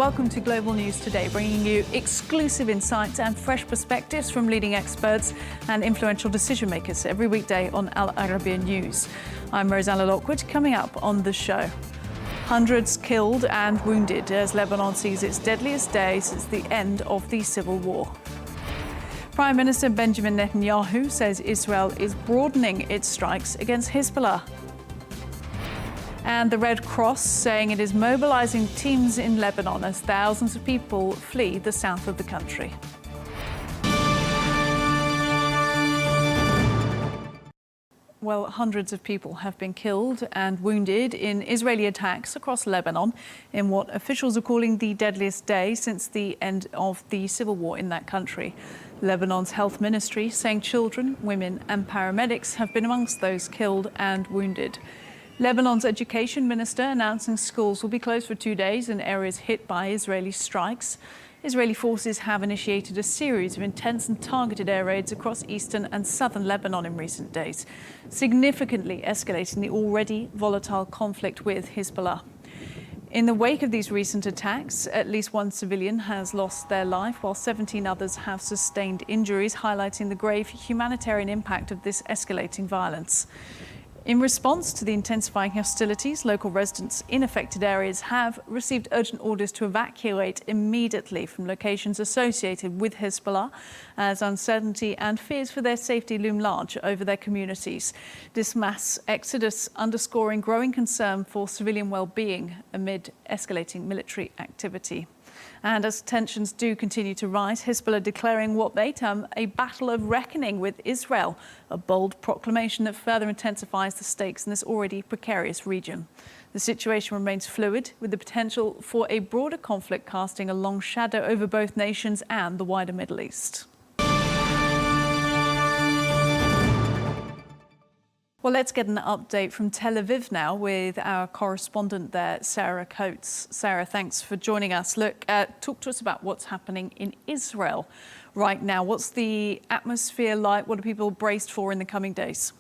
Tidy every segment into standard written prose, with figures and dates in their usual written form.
welcome to Global News Today, bringing you exclusive insights and fresh perspectives from leading experts and influential decision makers every weekday on Al Arabiya News. I'm Rosanna Lockwood. Coming up on the show, hundreds killed and wounded as Lebanon sees its deadliest day since the end of the civil war. Prime Minister Benjamin Netanyahu says Israel is broadening its strikes against Hezbollah. And the Red Cross saying it is mobilizing teams in Lebanon as thousands of people flee the south of the country. Well, hundreds of people have been killed and wounded in Israeli attacks across Lebanon in what officials are calling the deadliest day since the end of the civil war in that country. Lebanon's health ministry saying children, women and paramedics have been amongst those killed and wounded. Lebanon's education minister announcing schools will be closed for 2 days in areas hit by Israeli strikes. Israeli forces have initiated a series of intense and targeted air raids across eastern and southern Lebanon in recent days, significantly escalating the already volatile conflict with Hezbollah. In the wake of these recent attacks, at least one civilian has lost their life, while 17 others have sustained injuries, highlighting the grave humanitarian impact of this escalating violence. In response to the intensifying hostilities, local residents in affected areas have received urgent orders to evacuate immediately from locations associated with Hezbollah, as uncertainty and fears for their safety loom large over their communities. This mass exodus underscoring growing concern for civilian well-being amid escalating military activity. And as tensions do continue to rise, Hezbollah declaring what they term a battle of reckoning with Israel, a bold proclamation that further intensifies the stakes in this already precarious region. The situation remains fluid, with the potential for a broader conflict casting a long shadow over both nations and the wider Middle East. Well, let's get an update from Tel Aviv now with our correspondent there, Sarah Coates. Sarah, thanks for joining us. Look, talk to us about what's happening in Israel right now. What's the atmosphere like? What are people braced for in the coming days?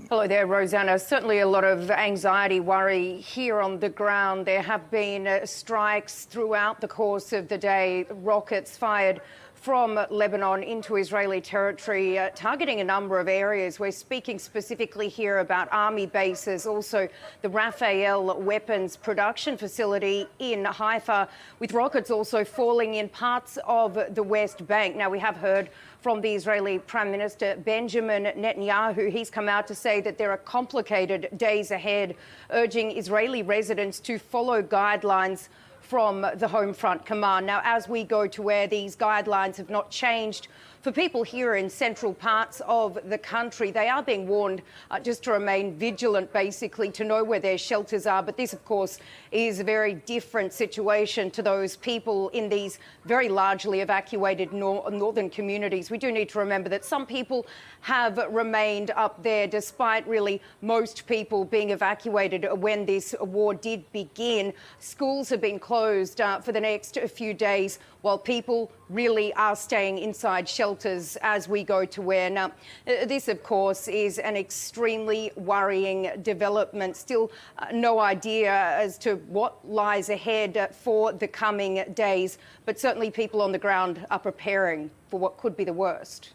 Hello there, Rosanna. Certainly a lot of anxiety, worry here on the ground. There have been strikes throughout the course of the day, rockets fired from Lebanon into Israeli territory, targeting a number of areas. We're speaking specifically here about army bases, also the Rafael weapons production facility in Haifa, with rockets also falling in parts of the West Bank. Now, we have heard from the Israeli Prime Minister Benjamin Netanyahu. He's come out to say that there are complicated days ahead, urging Israeli residents to follow guidelines from the Home Front Command. Now, as we go to where these guidelines have not changed, for people here in central parts of the country, they are being warned just to remain vigilant, basically, to know where their shelters are. But this, of course, is a very different situation to those people in these very largely evacuated northern communities. We do need to remember that some people have remained up there, despite really most people being evacuated when this war did begin. Schools have been closed for the next few days, while people really are staying inside shelters as we go to where. Now, this, of course, is an extremely worrying development. Still no idea as to what lies ahead for the coming days, but certainly people on the ground are preparing for what could be the worst.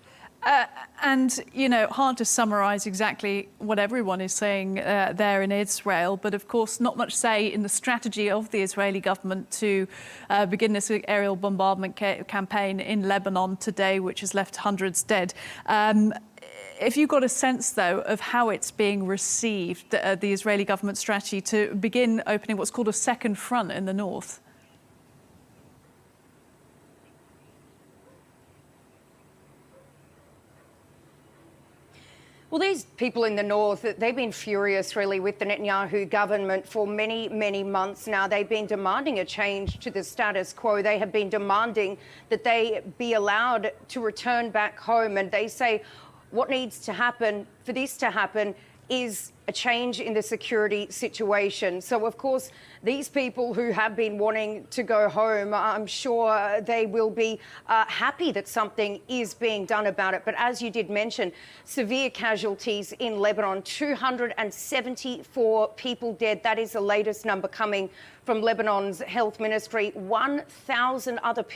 And, you know, hard to summarise exactly what everyone is saying there in Israel, but of course not much say in the strategy of the Israeli government to begin this aerial bombardment campaign in Lebanon today, which has left hundreds dead. If you got a sense, though, of how it's being received, the Israeli government strategy to begin opening what's called a second front in the north? Well, these people in the north, they've been furious, really, with the Netanyahu government for many, many months now. They've been demanding a change to the status quo. They have been demanding that they be allowed to return back home. And they say what needs to happen for this to happen is a change in the security situation. So, of course, these people who have been wanting to go home, I'm sure they will be happy that something is being done about it. But as you did mention, severe casualties in Lebanon, 274 people dead. That is the latest number coming from Lebanon's health ministry. 1,000 others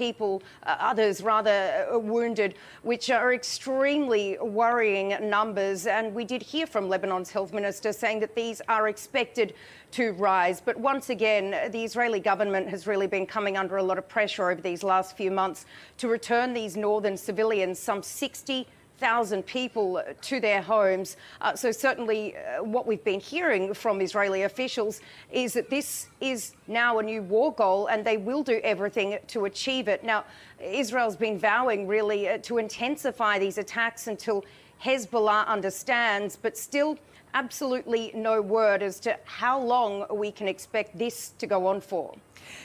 wounded, which are extremely worrying numbers. And we did hear from Lebanon's health minister saying that these are expected to rise. But once again, the Israeli government has really been coming under a lot of pressure over these last few months to return these northern civilians, some 60,000 people, to their homes. So certainly what we've been hearing from Israeli officials is that this is now a new war goal and they will do everything to achieve it. Now, Israel's been vowing really to intensify these attacks until Hezbollah understands, but still absolutely no word as to how long we can expect this to go on for.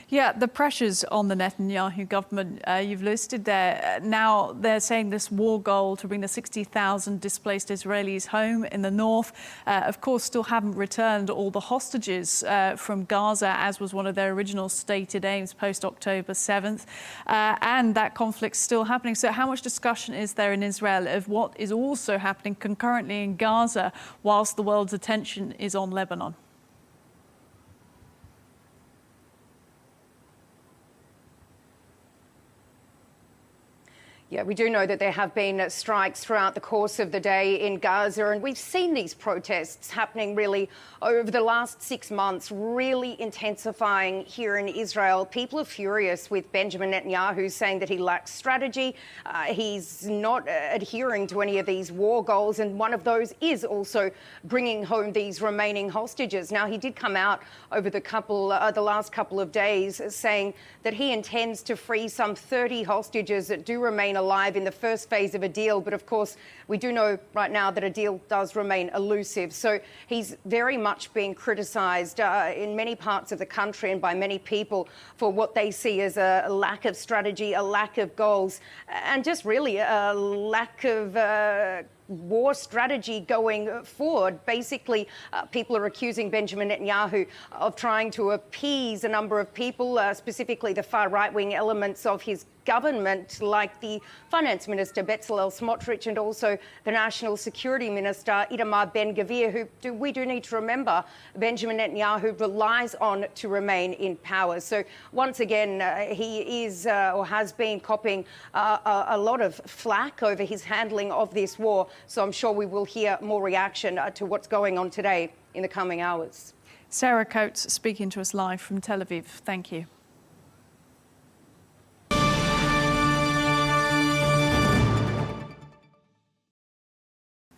Yeah, the pressures on the Netanyahu government you've listed there. Now they're saying this war goal to bring the 60,000 displaced Israelis home in the north, of course, still haven't returned all the hostages from Gaza, as was one of their original stated aims post-October 7th. And that conflict's still happening. So how much discussion is there in Israel of what is also happening concurrently in Gaza whilst the world's attention is on Lebanon? Yeah, we do know that there have been strikes throughout the course of the day in Gaza, and we've seen these protests happening really over the last 6 months, really intensifying here in Israel. People are furious with Benjamin Netanyahu, saying that he lacks strategy. He's not adhering to any of these war goals, and one of those is also bringing home these remaining hostages. Now, he did come out over the last couple of days saying that he intends to free some 30 hostages that do remain alive in the first phase of a deal. But of course, we do know right now that a deal does remain elusive. So he's very much being criticised in many parts of the country and by many people for what they see as a lack of strategy, a lack of goals, and just really a lack of war strategy going forward. Basically, people are accusing Benjamin Netanyahu of trying to appease a number of people, specifically the far right-wing elements of his government, like the finance minister Bezalel Smotrich and also the national security minister Itamar Ben-Gvir, who we do need to remember Benjamin Netanyahu relies on to remain in power. So once again, he is or has been copping a lot of flack over his handling of this war. So I'm sure we will hear more reaction to what's going on today in the coming hours. Sarah Coates speaking to us live from Tel Aviv. Thank you.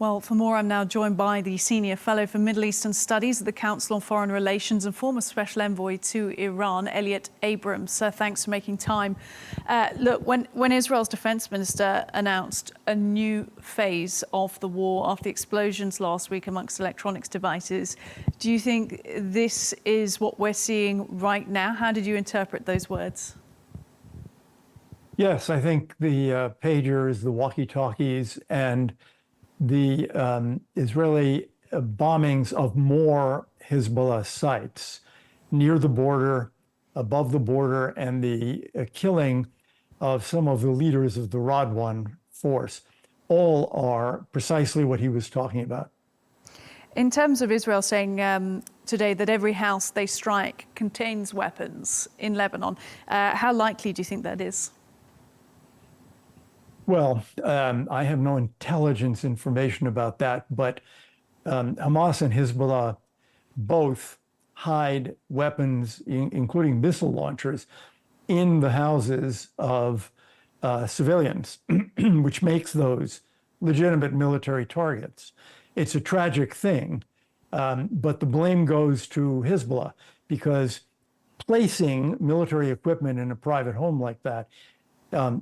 Well, for more, I'm now joined by the Senior Fellow for Middle Eastern Studies at the Council on Foreign Relations and former Special Envoy to Iran, Elliott Abrams. Thanks for making time. Look, when Israel's Defense Minister announced a new phase of the war after the explosions last week amongst electronics devices, do you think this is what we're seeing right now? How did you interpret those words? Yes, I think the pagers, the walkie-talkies, and the Israeli bombings of more Hezbollah sites near the border, above the border, and the killing of some of the leaders of the Radwan force, all are precisely what he was talking about. In terms of Israel saying today that every house they strike contains weapons in Lebanon, how likely do you think that is? Well, I have no intelligence information about that, but Hamas and Hezbollah both hide weapons, including missile launchers, in the houses of civilians, which makes those legitimate military targets. It's a tragic thing, but the blame goes to Hezbollah, because placing military equipment in a private home like that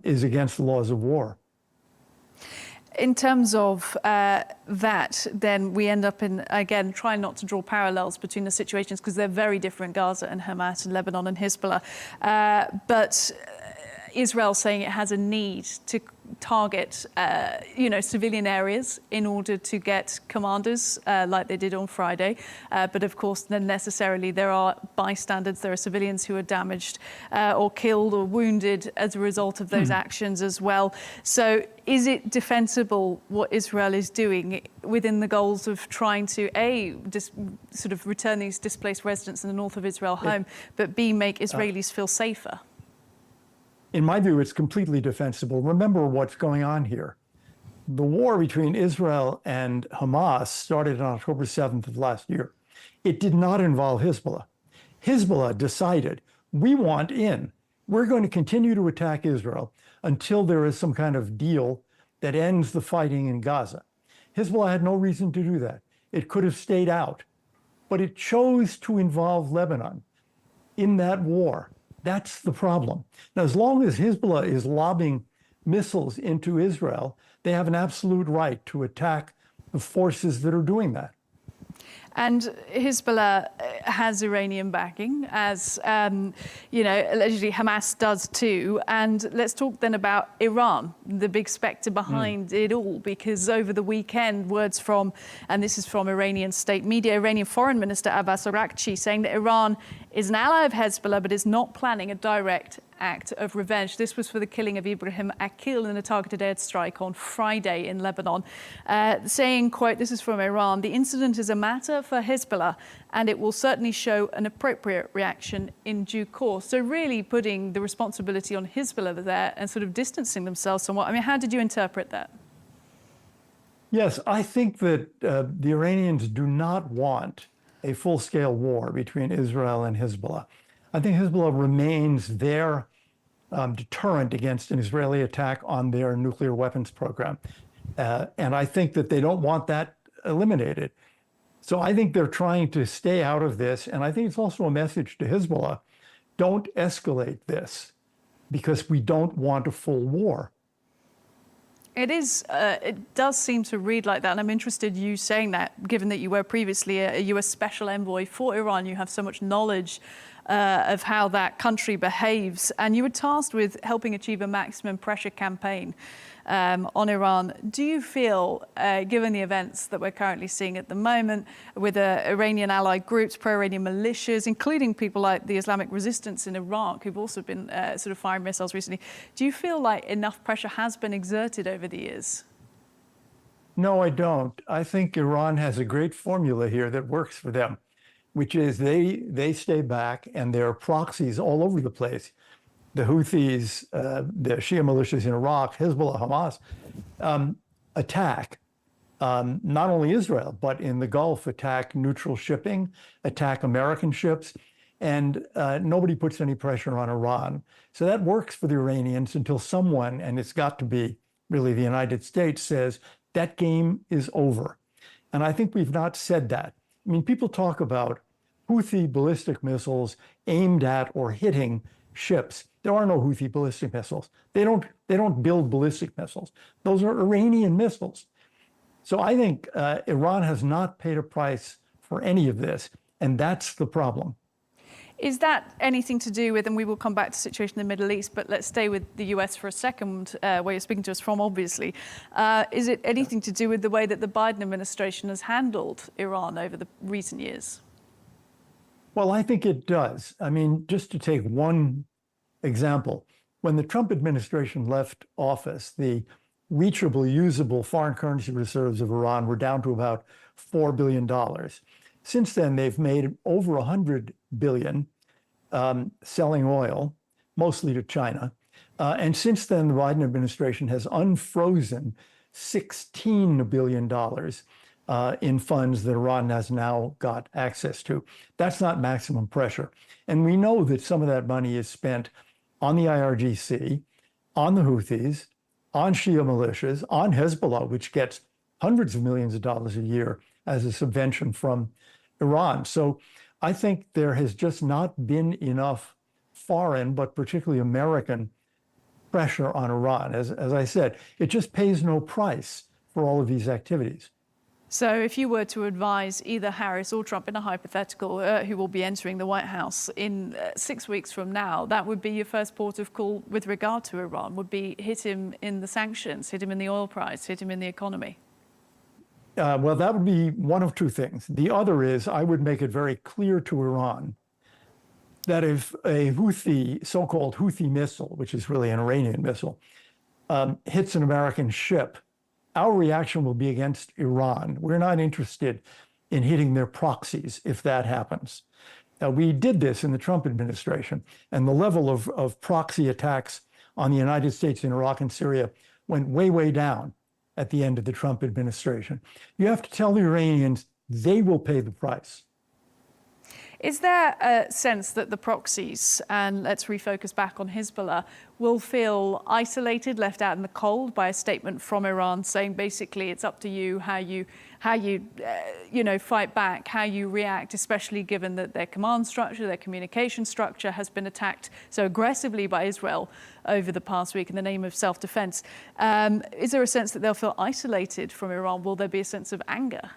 is against the laws of war. In terms of that, then we end up in, again, trying not to draw parallels between the situations because they're very different, Gaza and Hamas and Lebanon and Hezbollah. But Israel saying it has a need to target, civilian areas in order to get commanders like they did on Friday. But of course, then necessarily there are bystanders, there are civilians who are damaged or killed or wounded as a result of those actions as well. So is it defensible what Israel is doing within the goals of trying to, A, sort of return these displaced residents in the north of Israel home, but B, make Israelis feel safer? In my view, it's completely defensible. Remember what's going on here. The war between Israel and Hamas started on October 7th of last year. It did not involve Hezbollah. Hezbollah decided, we want in. We're going to continue to attack Israel until there is some kind of deal that ends the fighting in Gaza. Hezbollah had no reason to do that. It could have stayed out, but it chose to involve Lebanon in that war. That's the problem. Now, as long as Hezbollah is lobbing missiles into Israel, they have an absolute right to attack the forces that are doing that. And Hezbollah has Iranian backing, as allegedly Hamas does too. And let's talk then about Iran, the big spectre behind it all, because over the weekend, words from, and this is from Iranian state media, Iranian Foreign Minister Abbas Araghchi saying that Iran is an ally of Hezbollah, but is not planning a direct act of revenge. This was for the killing of Ibrahim Akil in a targeted airstrike on Friday in Lebanon, saying, quote, this is from Iran, the incident is a matter for Hezbollah and it will certainly show an appropriate reaction in due course. So really putting the responsibility on Hezbollah there and sort of distancing themselves somewhat. I mean, how did you interpret that? Yes, I think that the Iranians do not want a full-scale war between Israel and Hezbollah. I think Hezbollah remains their deterrent against an Israeli attack on their nuclear weapons program. And I think that they don't want that eliminated. So I think they're trying to stay out of this. And I think it's also a message to Hezbollah, don't escalate this because we don't want a full war. It is. It does seem to read like that. And I'm interested in you saying that, given that you were previously a US special envoy for Iran, you have so much knowledge of how that country behaves. And you were tasked with helping achieve a maximum pressure campaign on Iran. Do you feel, given the events that we're currently seeing at the moment with Iranian allied groups, pro-Iranian militias, including people like the Islamic Resistance in Iraq, who've also been sort of firing missiles recently, do you feel like enough pressure has been exerted over the years? No, I don't. I think Iran has a great formula here that works for them, which is they stay back and there are proxies all over the place. The Houthis, the Shia militias in Iraq, Hezbollah, Hamas, attack not only Israel, but in the Gulf, attack neutral shipping, attack American ships, and nobody puts any pressure on Iran. So that works for the Iranians until someone, and it's got to be really the United States, says that game is over. And I think we've not said that. I mean, people talk about Houthi ballistic missiles aimed at or hitting ships. There are no Houthi ballistic missiles. They don't build ballistic missiles. Those are Iranian missiles. So I think Iran has not paid a price for any of this, and that's the problem. Is that anything to do with, and we will come back to the situation in the Middle East, but let's stay with the US for a second, where you're speaking to us from, obviously. Is it anything to do with the way that the Biden administration has handled Iran over the recent years? Well, I think it does. I mean, just to take one example, when the Trump administration left office, the reachable, usable foreign currency reserves of Iran were down to about $4 billion. Since then, they've made over $100 billion selling oil, mostly to China. And since then, the Biden administration has unfrozen $16 billion in funds that Iran has now got access to. That's not maximum pressure. And we know that some of that money is spent on the IRGC, on the Houthis, on Shia militias, on Hezbollah, which gets hundreds of millions of dollars a year as a subvention from Iran. So I think there has just not been enough foreign, but particularly American, pressure on Iran. As I said, it just pays no price for all of these activities. So if you were to advise either Harris or Trump in a hypothetical, who will be entering the White House in 6 weeks from now, that would be your first port of call with regard to Iran, would be hit him in the sanctions, hit him in the oil price, hit him in the economy? Well, that would be one of two things. The other is I would make it very clear to Iran that if a Houthi, so-called Houthi missile, which is really an Iranian missile, hits an American ship, our reaction will be against Iran. We're not interested in hitting their proxies if that happens. We did this in the Trump administration, and the level of proxy attacks on the United States in Iraq and Syria went way, way down at the end of the Trump administration. You have to tell the Iranians they will pay the price. Is there a sense that the proxies, and let's refocus back on Hezbollah, will feel isolated, left out in the cold by a statement from Iran saying basically it's up to you how you fight back, how you react, especially given that their command structure, their communication structure has been attacked so aggressively by Israel over the past week in the name of self-defense? Is there a sense that they'll feel isolated from Iran? Will there be a sense of anger?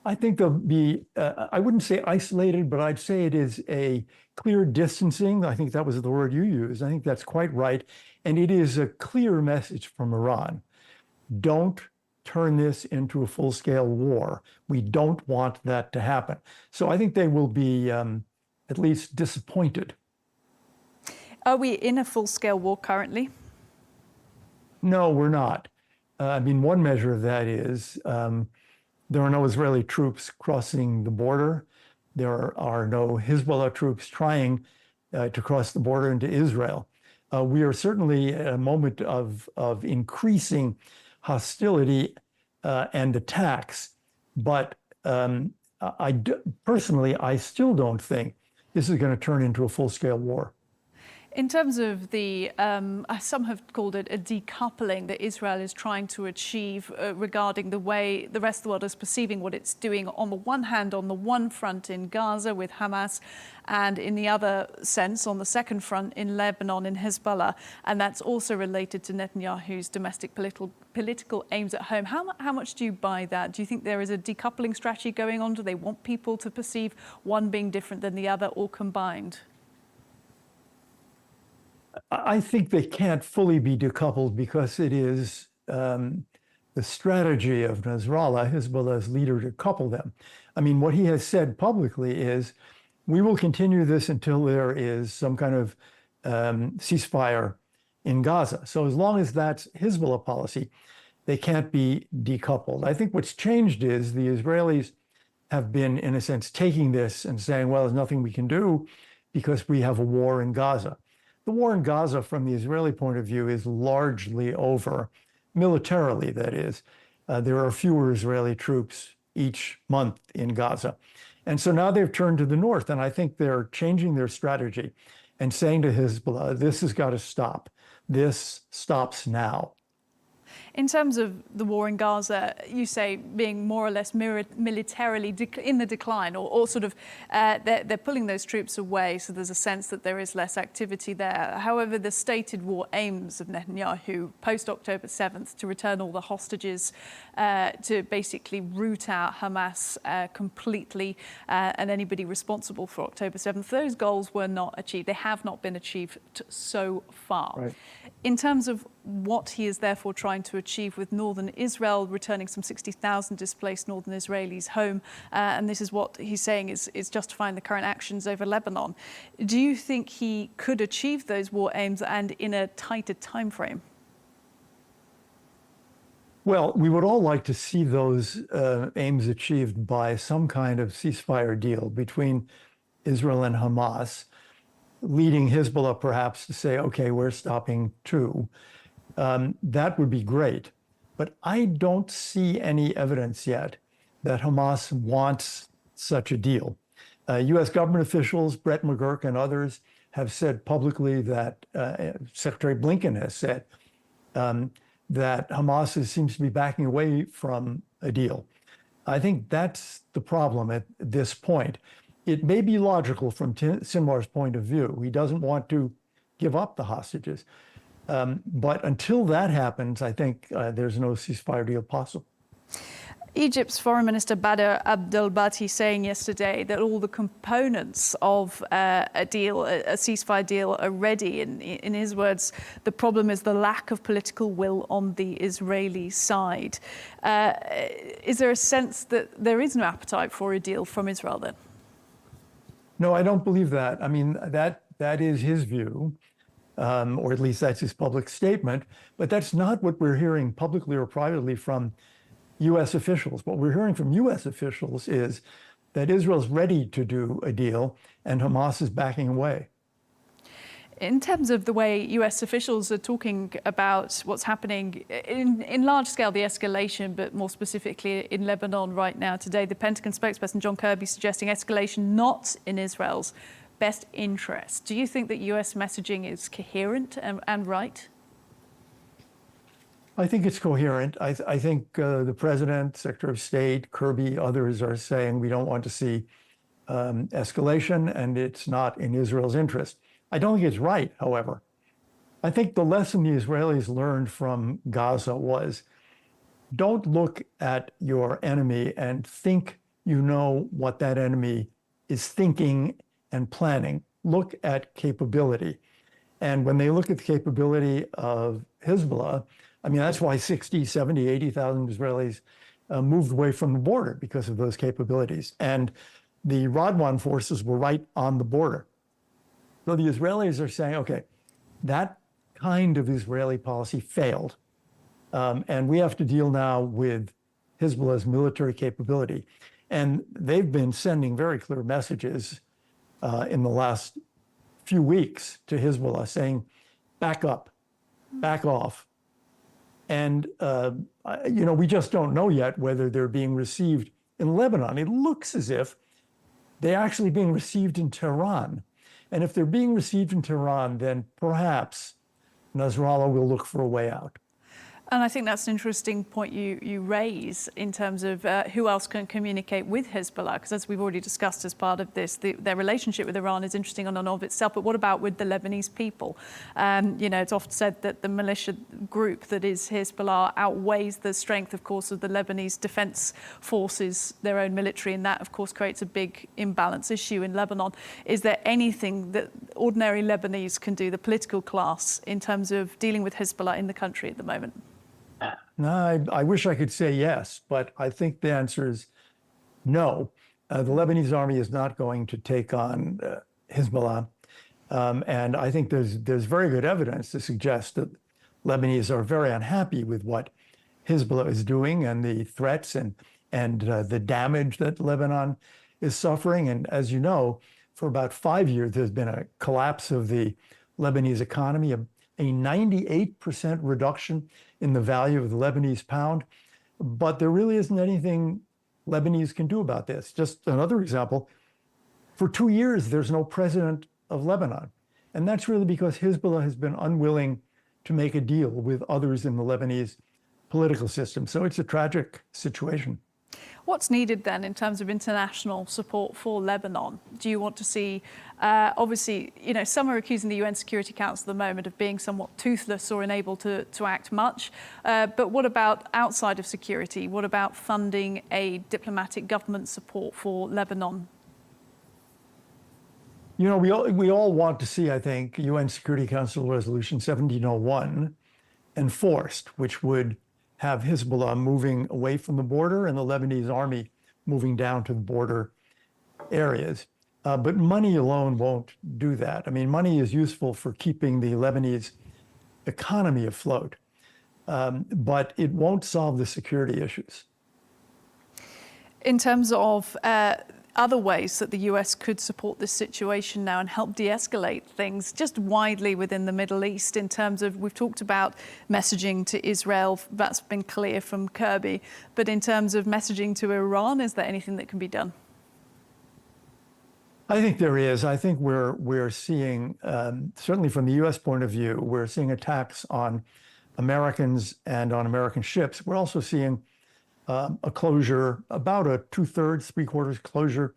I think they'll be, I wouldn't say isolated, but I'd say it is a clear distancing. I think that was the word you used. I think that's quite right. And it is a clear message from Iran. Don't turn this into a full-scale war. We don't want that to happen. So I think they will be at least disappointed. Are we in a full-scale war currently? No, we're not. I mean, one measure of that is there are no Israeli troops crossing the border. There are no Hezbollah troops trying to cross the border into Israel. We are certainly at a moment of increasing hostility and attacks, but personally, I still don't think this is going to turn into a full-scale war. In terms of the, some have called it a decoupling that Israel is trying to achieve regarding the way the rest of the world is perceiving what it's doing on the one hand, on the one front in Gaza with Hamas, and in the other sense, on the second front in Lebanon in Hezbollah. And that's also related to Netanyahu's domestic political aims at home. How much do you buy that? Do you think there is a decoupling strategy going on? Do they want people to perceive one being different than the other or combined? I think they can't fully be decoupled because it is the strategy of Nasrallah, Hezbollah's leader, to couple them. I mean, what he has said publicly is, we will continue this until there is some kind of ceasefire in Gaza. So as long as that's Hezbollah policy, they can't be decoupled. I think what's changed is the Israelis have been, in a sense, taking this and saying, well, there's nothing we can do because we have a war in Gaza. The war in Gaza, from the Israeli point of view, is largely over, militarily, that is. There are fewer Israeli troops each month in Gaza. And so now they've turned to the north, and I think they're changing their strategy and saying to Hezbollah, this has got to stop. This stops now. In terms of the war in Gaza, you say being more or less militarily in the decline, or sort of they're pulling those troops away, so there's a sense that there is less activity there. However, the stated war aims of Netanyahu post-October 7th to return all the hostages, to basically root out Hamas completely and anybody responsible for October 7th, those goals were not achieved. They have not been achieved so far. Right. In terms of what he is therefore trying to achieve with northern Israel, returning some 60,000 displaced northern Israelis home, and this is what he's saying is justifying the current actions over Lebanon. Do you think he could achieve those war aims and in a tighter time frame? Well, we would all like to see those aims achieved by some kind of ceasefire deal between Israel and Hamas, leading Hezbollah perhaps to say, okay, we're stopping too. That would be great. But I don't see any evidence yet that Hamas wants such a deal. U.S. government officials, Brett McGurk and others, have said publicly that Secretary Blinken has said that Hamas seems to be backing away from a deal. I think that's the problem at this point. It may be logical from Sinwar's point of view. He doesn't want to give up the hostages. But until that happens, I think there's no ceasefire deal possible. Egypt's Foreign Minister Badr Abdel-Bati saying yesterday that all the components of a ceasefire deal are ready. In his words, the problem is the lack of political will on the Israeli side. Is there a sense that there is no appetite for a deal from Israel then? No, I don't believe that. I mean, that is his view, or at least that's his public statement. But that's not what we're hearing publicly or privately from U.S. officials. What we're hearing from U.S. officials is that Israel's ready to do a deal and Hamas is backing away. In terms of the way US officials are talking about what's happening in large scale, the escalation, but more specifically in Lebanon right now today, the Pentagon spokesperson John Kirby suggesting escalation not in Israel's best interest. Do you think that US messaging is coherent and right? I think it's coherent. I think the president, Secretary of State, Kirby, others are saying we don't want to see escalation and it's not in Israel's interest. I don't think it's right, however. I think the lesson the Israelis learned from Gaza was don't look at your enemy and think you know what that enemy is thinking and planning. Look at capability. And when they look at the capability of Hezbollah, I mean, that's why 60, 70, 80,000 Israelis moved away from the border because of those capabilities. And the Radwan forces were right on the border. So the Israelis are saying, okay, that kind of Israeli policy failed. And we have to deal now with Hezbollah's military capability. And they've been sending very clear messages in the last few weeks to Hezbollah saying, back up, back off. And, we just don't know yet whether they're being received in Lebanon. It looks as if they're actually being received in Tehran. And if they're being received in Tehran, then perhaps Nasrallah will look for a way out. And I think that's an interesting point you raise in terms of who else can communicate with Hezbollah, because as we've already discussed as part of this, their relationship with Iran is interesting on and of itself, but what about with the Lebanese people? It's often said that the militia group that is Hezbollah outweighs the strength, of course, of the Lebanese defense forces, their own military, and that, of course, creates a big imbalance issue in Lebanon. Is there anything that ordinary Lebanese can do, the political class, in terms of dealing with Hezbollah in the country at the moment? No, I wish I could say yes, but I think the answer is no. The Lebanese army is not going to take on Hezbollah. And I think there's very good evidence to suggest that Lebanese are very unhappy with what Hezbollah is doing and the threats and the damage that Lebanon is suffering. And as you know, for about 5 years, there's been a collapse of the Lebanese economy, a 98% reduction in the value of the Lebanese pound. But there really isn't anything Lebanese can do about this. Just another example, for 2 years, there's no president of Lebanon. And that's really because Hezbollah has been unwilling to make a deal with others in the Lebanese political system. So it's a tragic situation. What's needed then in terms of international support for Lebanon? Do you want to see, obviously, some are accusing the UN Security Council at the moment of being somewhat toothless or unable to act much. But what about outside of security? What about funding a diplomatic government support for Lebanon? We all want to see, I think, UN Security Council Resolution 1701 enforced, which would have Hezbollah moving away from the border and the Lebanese army moving down to the border areas. But money alone won't do that. I mean, money is useful for keeping the Lebanese economy afloat, but it won't solve the security issues. In terms of other ways that the US could support this situation now and help de-escalate things just widely within the Middle East, in terms of, we've talked about messaging to Israel, that's been clear from Kirby, but in terms of messaging to Iran, is there anything that can be done? I think there is. I think we're seeing, certainly from the US point of view, we're seeing attacks on Americans and on American ships. We're also seeing a closure, about a 2/3, 3/4 closure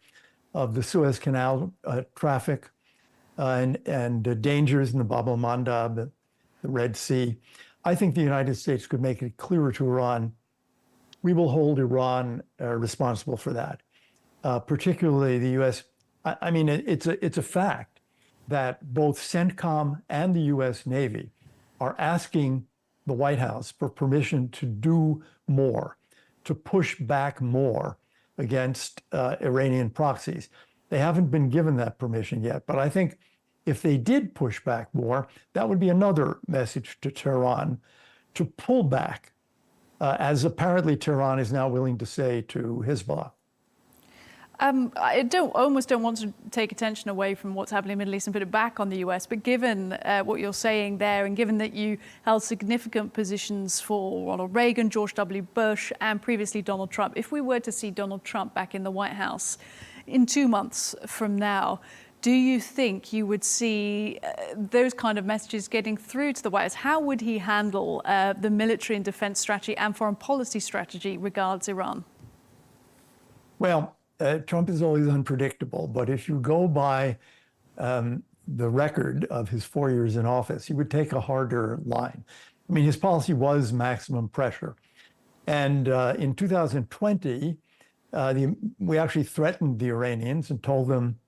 of the Suez Canal traffic and dangers in the Bab el-Mandab, the Red Sea. I think the United States could make it clearer to Iran we will hold Iran responsible for that. Particularly the U.S. I mean, it's a fact that both CENTCOM and the U.S. Navy are asking the White House for permission to do more, to push back more against Iranian proxies. They haven't been given that permission yet, but I think if they did push back more, that would be another message to Tehran to pull back, as apparently Tehran is now willing to say to Hezbollah. I almost don't want to take attention away from what's happening in the Middle East and put it back on the US, but given what you're saying there, and given that you held significant positions for Ronald Reagan, George W. Bush, and previously Donald Trump, if we were to see Donald Trump back in the White House in 2 months from now, do you think you would see those kind of messages getting through to the White House? How would he handle the military and defense strategy and foreign policy strategy regards Iran? Well, Trump is always unpredictable, but if you go by the record of his 4 years in office, he would take a harder line. I mean, his policy was maximum pressure. And in 2020, we actually threatened the Iranians and told them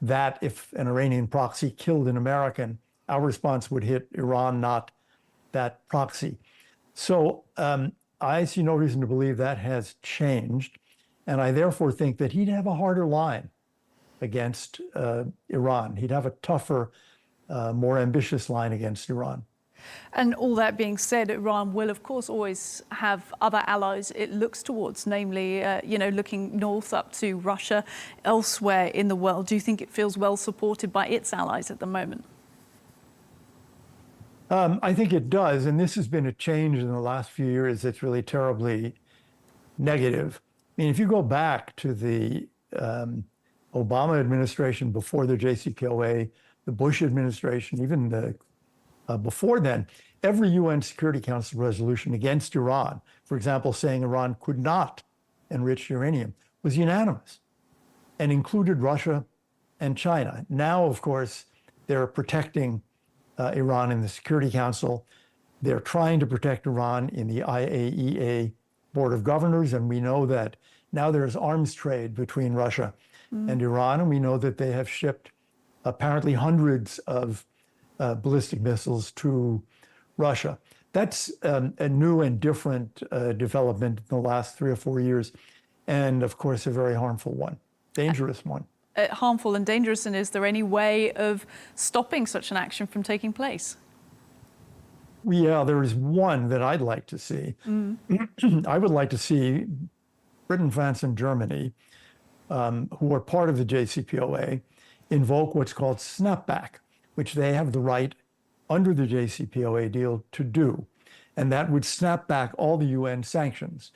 that if an Iranian proxy killed an American, our response would hit Iran, not that proxy. So I see no reason to believe that has changed. And I therefore think that he'd have a harder line against Iran. He'd have a tougher, more ambitious line against Iran. And all that being said, Iran will, of course, always have other allies it looks towards, namely, looking north up to Russia, elsewhere in the world. Do you think it feels well supported by its allies at the moment? I think it does. And this has been a change in the last few years that's really terribly negative. I mean, if you go back to the Obama administration before the JCPOA, the Bush administration, even before then, every UN Security Council resolution against Iran, for example, saying Iran could not enrich uranium, was unanimous and included Russia and China. Now, of course, they're protecting Iran in the Security Council. They're trying to protect Iran in the IAEA Board of Governors, and we know that now there's arms trade between Russia and Iran, and we know that they have shipped apparently hundreds of ballistic missiles to Russia. That's a new and different development in the last 3 or 4 years, and of course a very harmful one, dangerous one. Harmful and dangerous, and is there any way of stopping such an action from taking place? Yeah, there is one that I'd like to see. I would like to see Britain, France, and Germany, who are part of the JCPOA, invoke what's called snapback, which they have the right under the JCPOA deal to do. And that would snap back all the UN sanctions.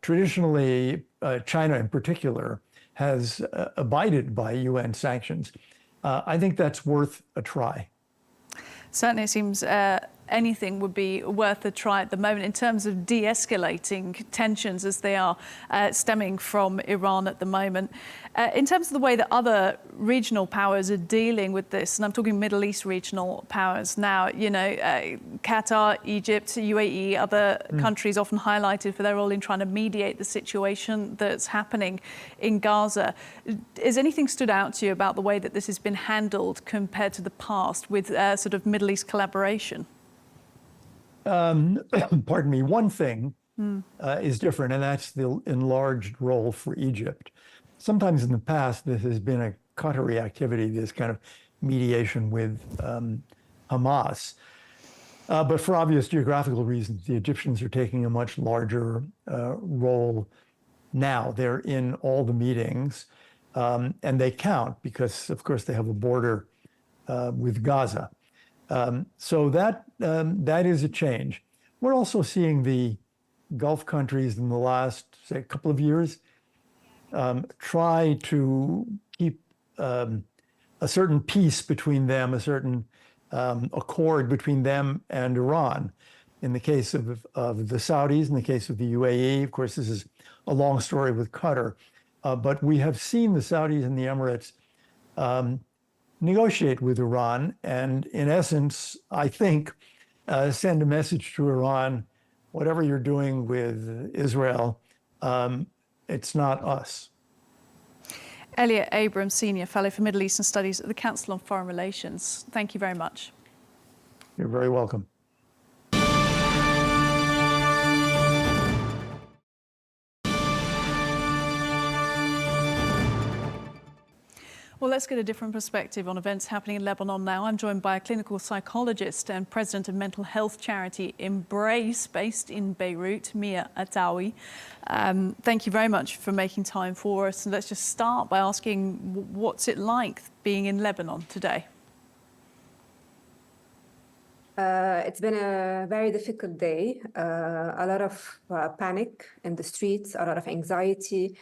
Traditionally, China in particular has abided by UN sanctions. I think that's worth a try. Certainly, it seems anything would be worth a try at the moment in terms of de-escalating tensions as they are stemming from Iran at the moment. In terms of the way that other regional powers are dealing with this, and I'm talking Middle East regional powers now, Qatar, Egypt, UAE, other countries often highlighted for their role in trying to mediate the situation that's happening in Gaza. Has anything stood out to you about the way that this has been handled compared to the past with sort of Middle East collaboration? Pardon me, one thing is different, and that's the enlarged role for Egypt. Sometimes in the past, this has been a Qatari activity, this kind of mediation with Hamas. But for obvious geographical reasons, the Egyptians are taking a much larger role now. They're in all the meetings, and they count because, of course, they have a border with Gaza. So that is a change. We're also seeing the Gulf countries in the last, say, couple of years try to keep a certain peace between them, a certain accord between them and Iran. In the case of the Saudis, in the case of the UAE, of course, this is a long story with Qatar, but we have seen the Saudis and the Emirates negotiate with Iran, and in essence, I think, send a message to Iran whatever you're doing with Israel, it's not us. Elliott Abrams, Senior Fellow for Middle Eastern Studies at the Council on Foreign Relations. Thank you very much. You're very welcome. Well, let's get a different perspective on events happening in Lebanon now. I'm joined by a clinical psychologist and president of mental health charity Embrace, based in Beirut, Mia Atoui. Thank you very much for making time for us. And let's just start by asking, what's it like being in Lebanon today? It's been a very difficult day. A lot of panic in the streets, a lot of anxiety.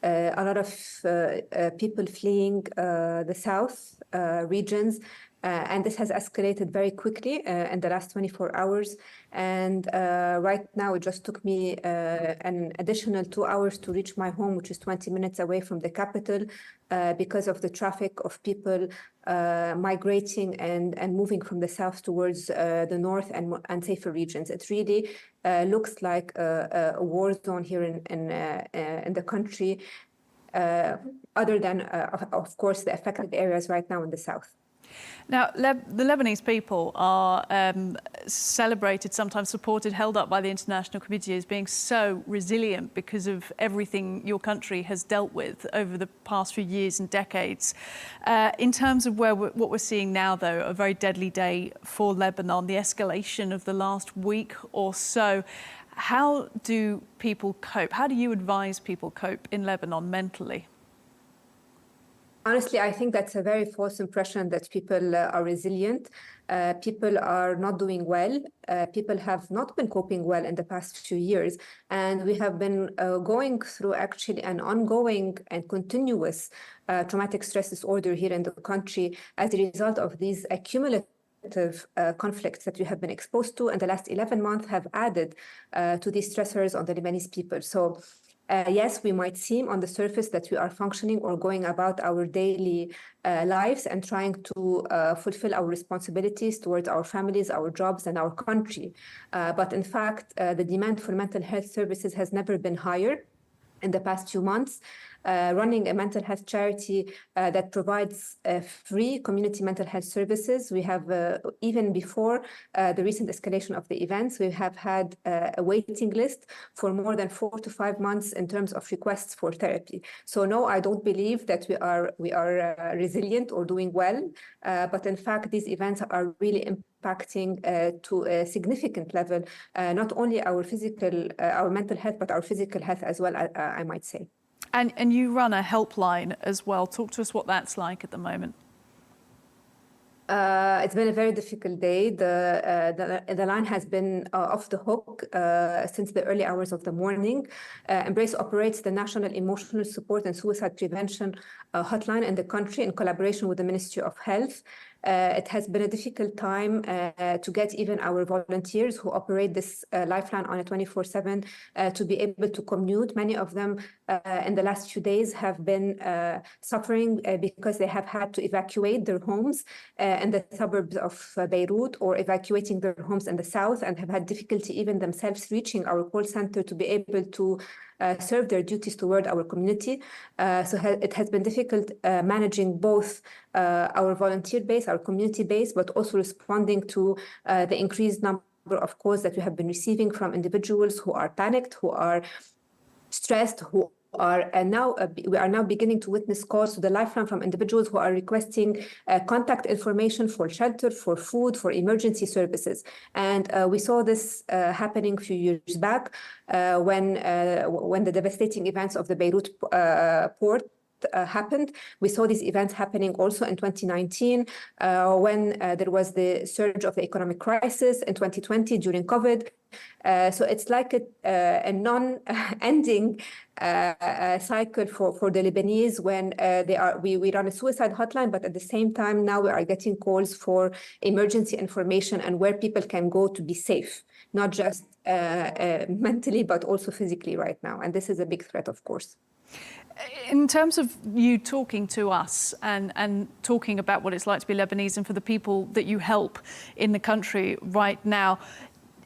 A lot of people fleeing the south regions, and this has escalated very quickly in the last 24 hours. And right now, it just took me an additional 2 hours to reach my home, which is 20 minutes away from the capital, because of the traffic of people migrating and moving from the south towards the north and safer regions. It really looks like a war zone here in the country, other than, of course, the affected areas right now in the south. Now, the Lebanese people are celebrated, sometimes supported, held up by the international community as being so resilient because of everything your country has dealt with over the past few years and decades. In terms of what we're seeing now, though, a very deadly day for Lebanon, the escalation of the last week or so, how do people cope? How do you advise people cope in Lebanon mentally? Honestly, I think that's a very false impression that people are resilient. People are not doing well. People have not been coping well in the past few years. And we have been going through actually an ongoing and continuous traumatic stress disorder here in the country as a result of these accumulative conflicts that we have been exposed to, and the last 11 months have added to these stressors on the Lebanese people. So yes, we might seem on the surface that we are functioning or going about our daily lives and trying to fulfill our responsibilities towards our families, our jobs, and our country. But in fact, the demand for mental health services has never been higher in the past few months. Running a mental health charity that provides free community mental health services. We have, even before the recent escalation of the events, we have had a waiting list for more than 4 to 5 months in terms of requests for therapy. So no, I don't believe that we are resilient or doing well, but in fact, these events are really impacting to a significant level, not only our mental health, but our physical health as well, I might say. And you run a helpline as well. Talk to us what that's like at the moment. It's been a very difficult day. The line has been off the hook since the early hours of the morning. Embrace operates the National Emotional Support and Suicide Prevention hotline in the country in collaboration with the Ministry of Health. It has been a difficult time to get even our volunteers who operate this lifeline on a 24/7 to be able to commute. Many of them in the last few days have been suffering because they have had to evacuate their homes in the suburbs of Beirut, or evacuating their homes in the south, and have had difficulty even themselves reaching our call center to be able to serve their duties toward our community. So it has been difficult managing both our volunteer base, our community base, but also responding to the increased number of calls that we have been receiving from individuals who are panicked, who are stressed, who are we are now beginning to witness calls to the lifeline from individuals who are requesting contact information for shelter, for food, for emergency services. And we saw this happening a few years back when the devastating events of the Beirut port happened. We saw these events happening also in 2019 when there was the surge of the economic crisis, in 2020 during COVID. So it's like a non-ending cycle for the Lebanese when we run a suicide hotline, but at the same time now we are getting calls for emergency information and where people can go to be safe, not just mentally but also physically right now. And this is a big threat, of course. In terms of you talking to us and talking about what it's like to be Lebanese and for the people that you help in the country right now,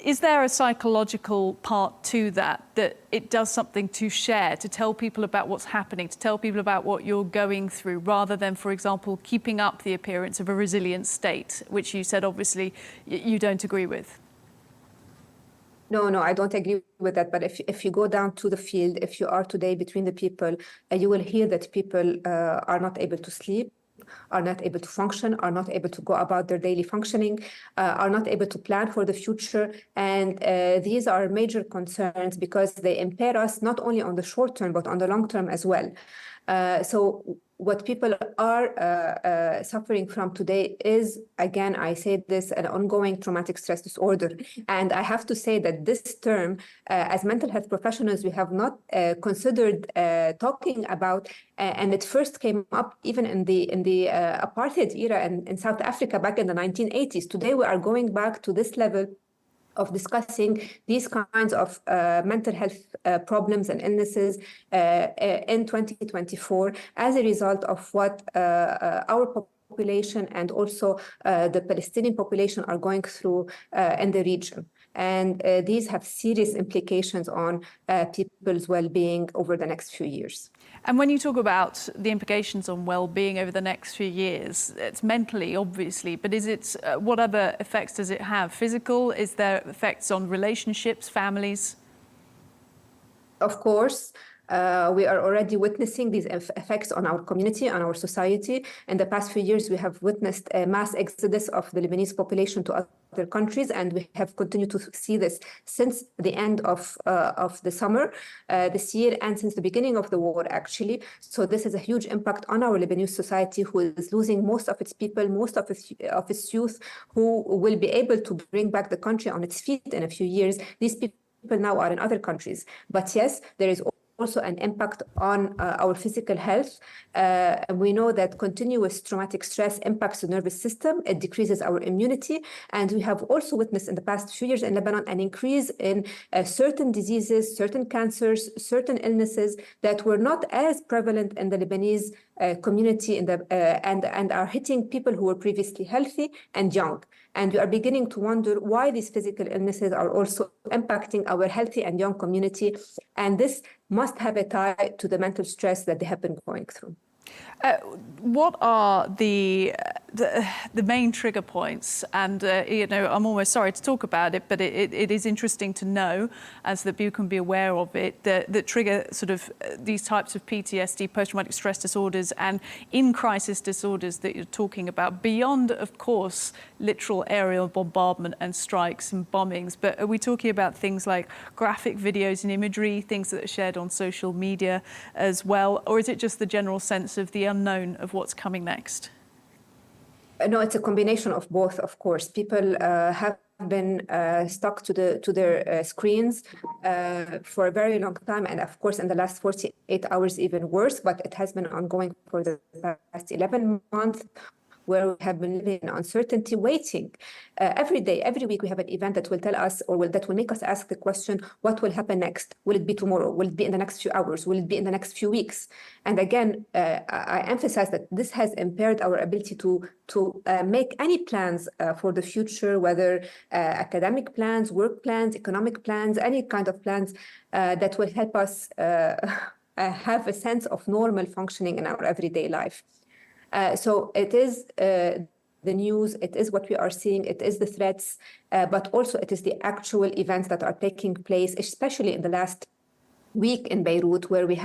Is there a psychological part to that it does something to share, to tell people about what's happening, to tell people about what you're going through, rather than, for example, keeping up the appearance of a resilient state, which you said, obviously, you don't agree with? No, I don't agree with that. But if you go down to the field, if you are today between the people, you will hear that people are not able to sleep, are not able to function, are not able to go about their daily functioning, are not able to plan for the future. And these are major concerns because they impair us not only on the short term, but on the long term as well. So what people are suffering from today is, again, I say this, an ongoing traumatic stress disorder. And I have to say that this term, as mental health professionals, we have not considered talking about, and it first came up even in the apartheid era in South Africa back in the 1980s. Today, we are going back to this level of discussing these kinds of mental health problems and illnesses in 2024 as a result of what our population and also the Palestinian population are going through in the region. And these have serious implications on people's well-being over the next few years. And when you talk about the implications on well-being over the next few years, it's mentally, obviously, but is it what other effects does it have? Physical? Is there effects on relationships, families? Of course. We are already witnessing these effects on our community, on our society. In the past few years, we have witnessed a mass exodus of the Lebanese population to other countries, and we have continued to see this since the end of the summer this year and since the beginning of the war, actually. So this is a huge impact on our Lebanese society, who is losing most of its people, most of its youth, who will be able to bring back the country on its feet in a few years. These people now are in other countries. But yes, there is also an impact on our physical health. We know that continuous traumatic stress impacts the nervous system. It decreases our immunity. And we have also witnessed in the past few years in Lebanon an increase in certain diseases, certain cancers, certain illnesses that were not as prevalent in the Lebanese community and are hitting people who were previously healthy and young. And we are beginning to wonder why these physical illnesses are also impacting our healthy and young community. And this must have a tie to the mental stress that they have been going through. What are the main trigger points? And I'm almost sorry to talk about it, but it is interesting to know, as that you can be aware of it, that trigger sort of these types of PTSD, post-traumatic stress disorders, and in-crisis disorders that you're talking about, beyond, of course, literal aerial bombardment and strikes and bombings. But are we talking about things like graphic videos and imagery, things that are shared on social media as well, or is it just the general sense of the unknown of what's coming next? No, it's a combination of both, of course. People have been stuck to their screens for a very long time, and of course in the last 48 hours even worse, but it has been ongoing for the past 11 months, where we have been living in uncertainty, waiting. Every day, every week, we have an event that will tell us, or that will make us ask the question, what will happen next? Will it be tomorrow? Will it be in the next few hours? Will it be in the next few weeks? And again, I emphasize that this has impaired our ability to make any plans for the future, whether academic plans, work plans, economic plans, any kind of plans that will help us have a sense of normal functioning in our everyday life. So it is the news, it is what we are seeing, it is the threats, but also it is the actual events that are taking place, especially in the last week in Beirut, where we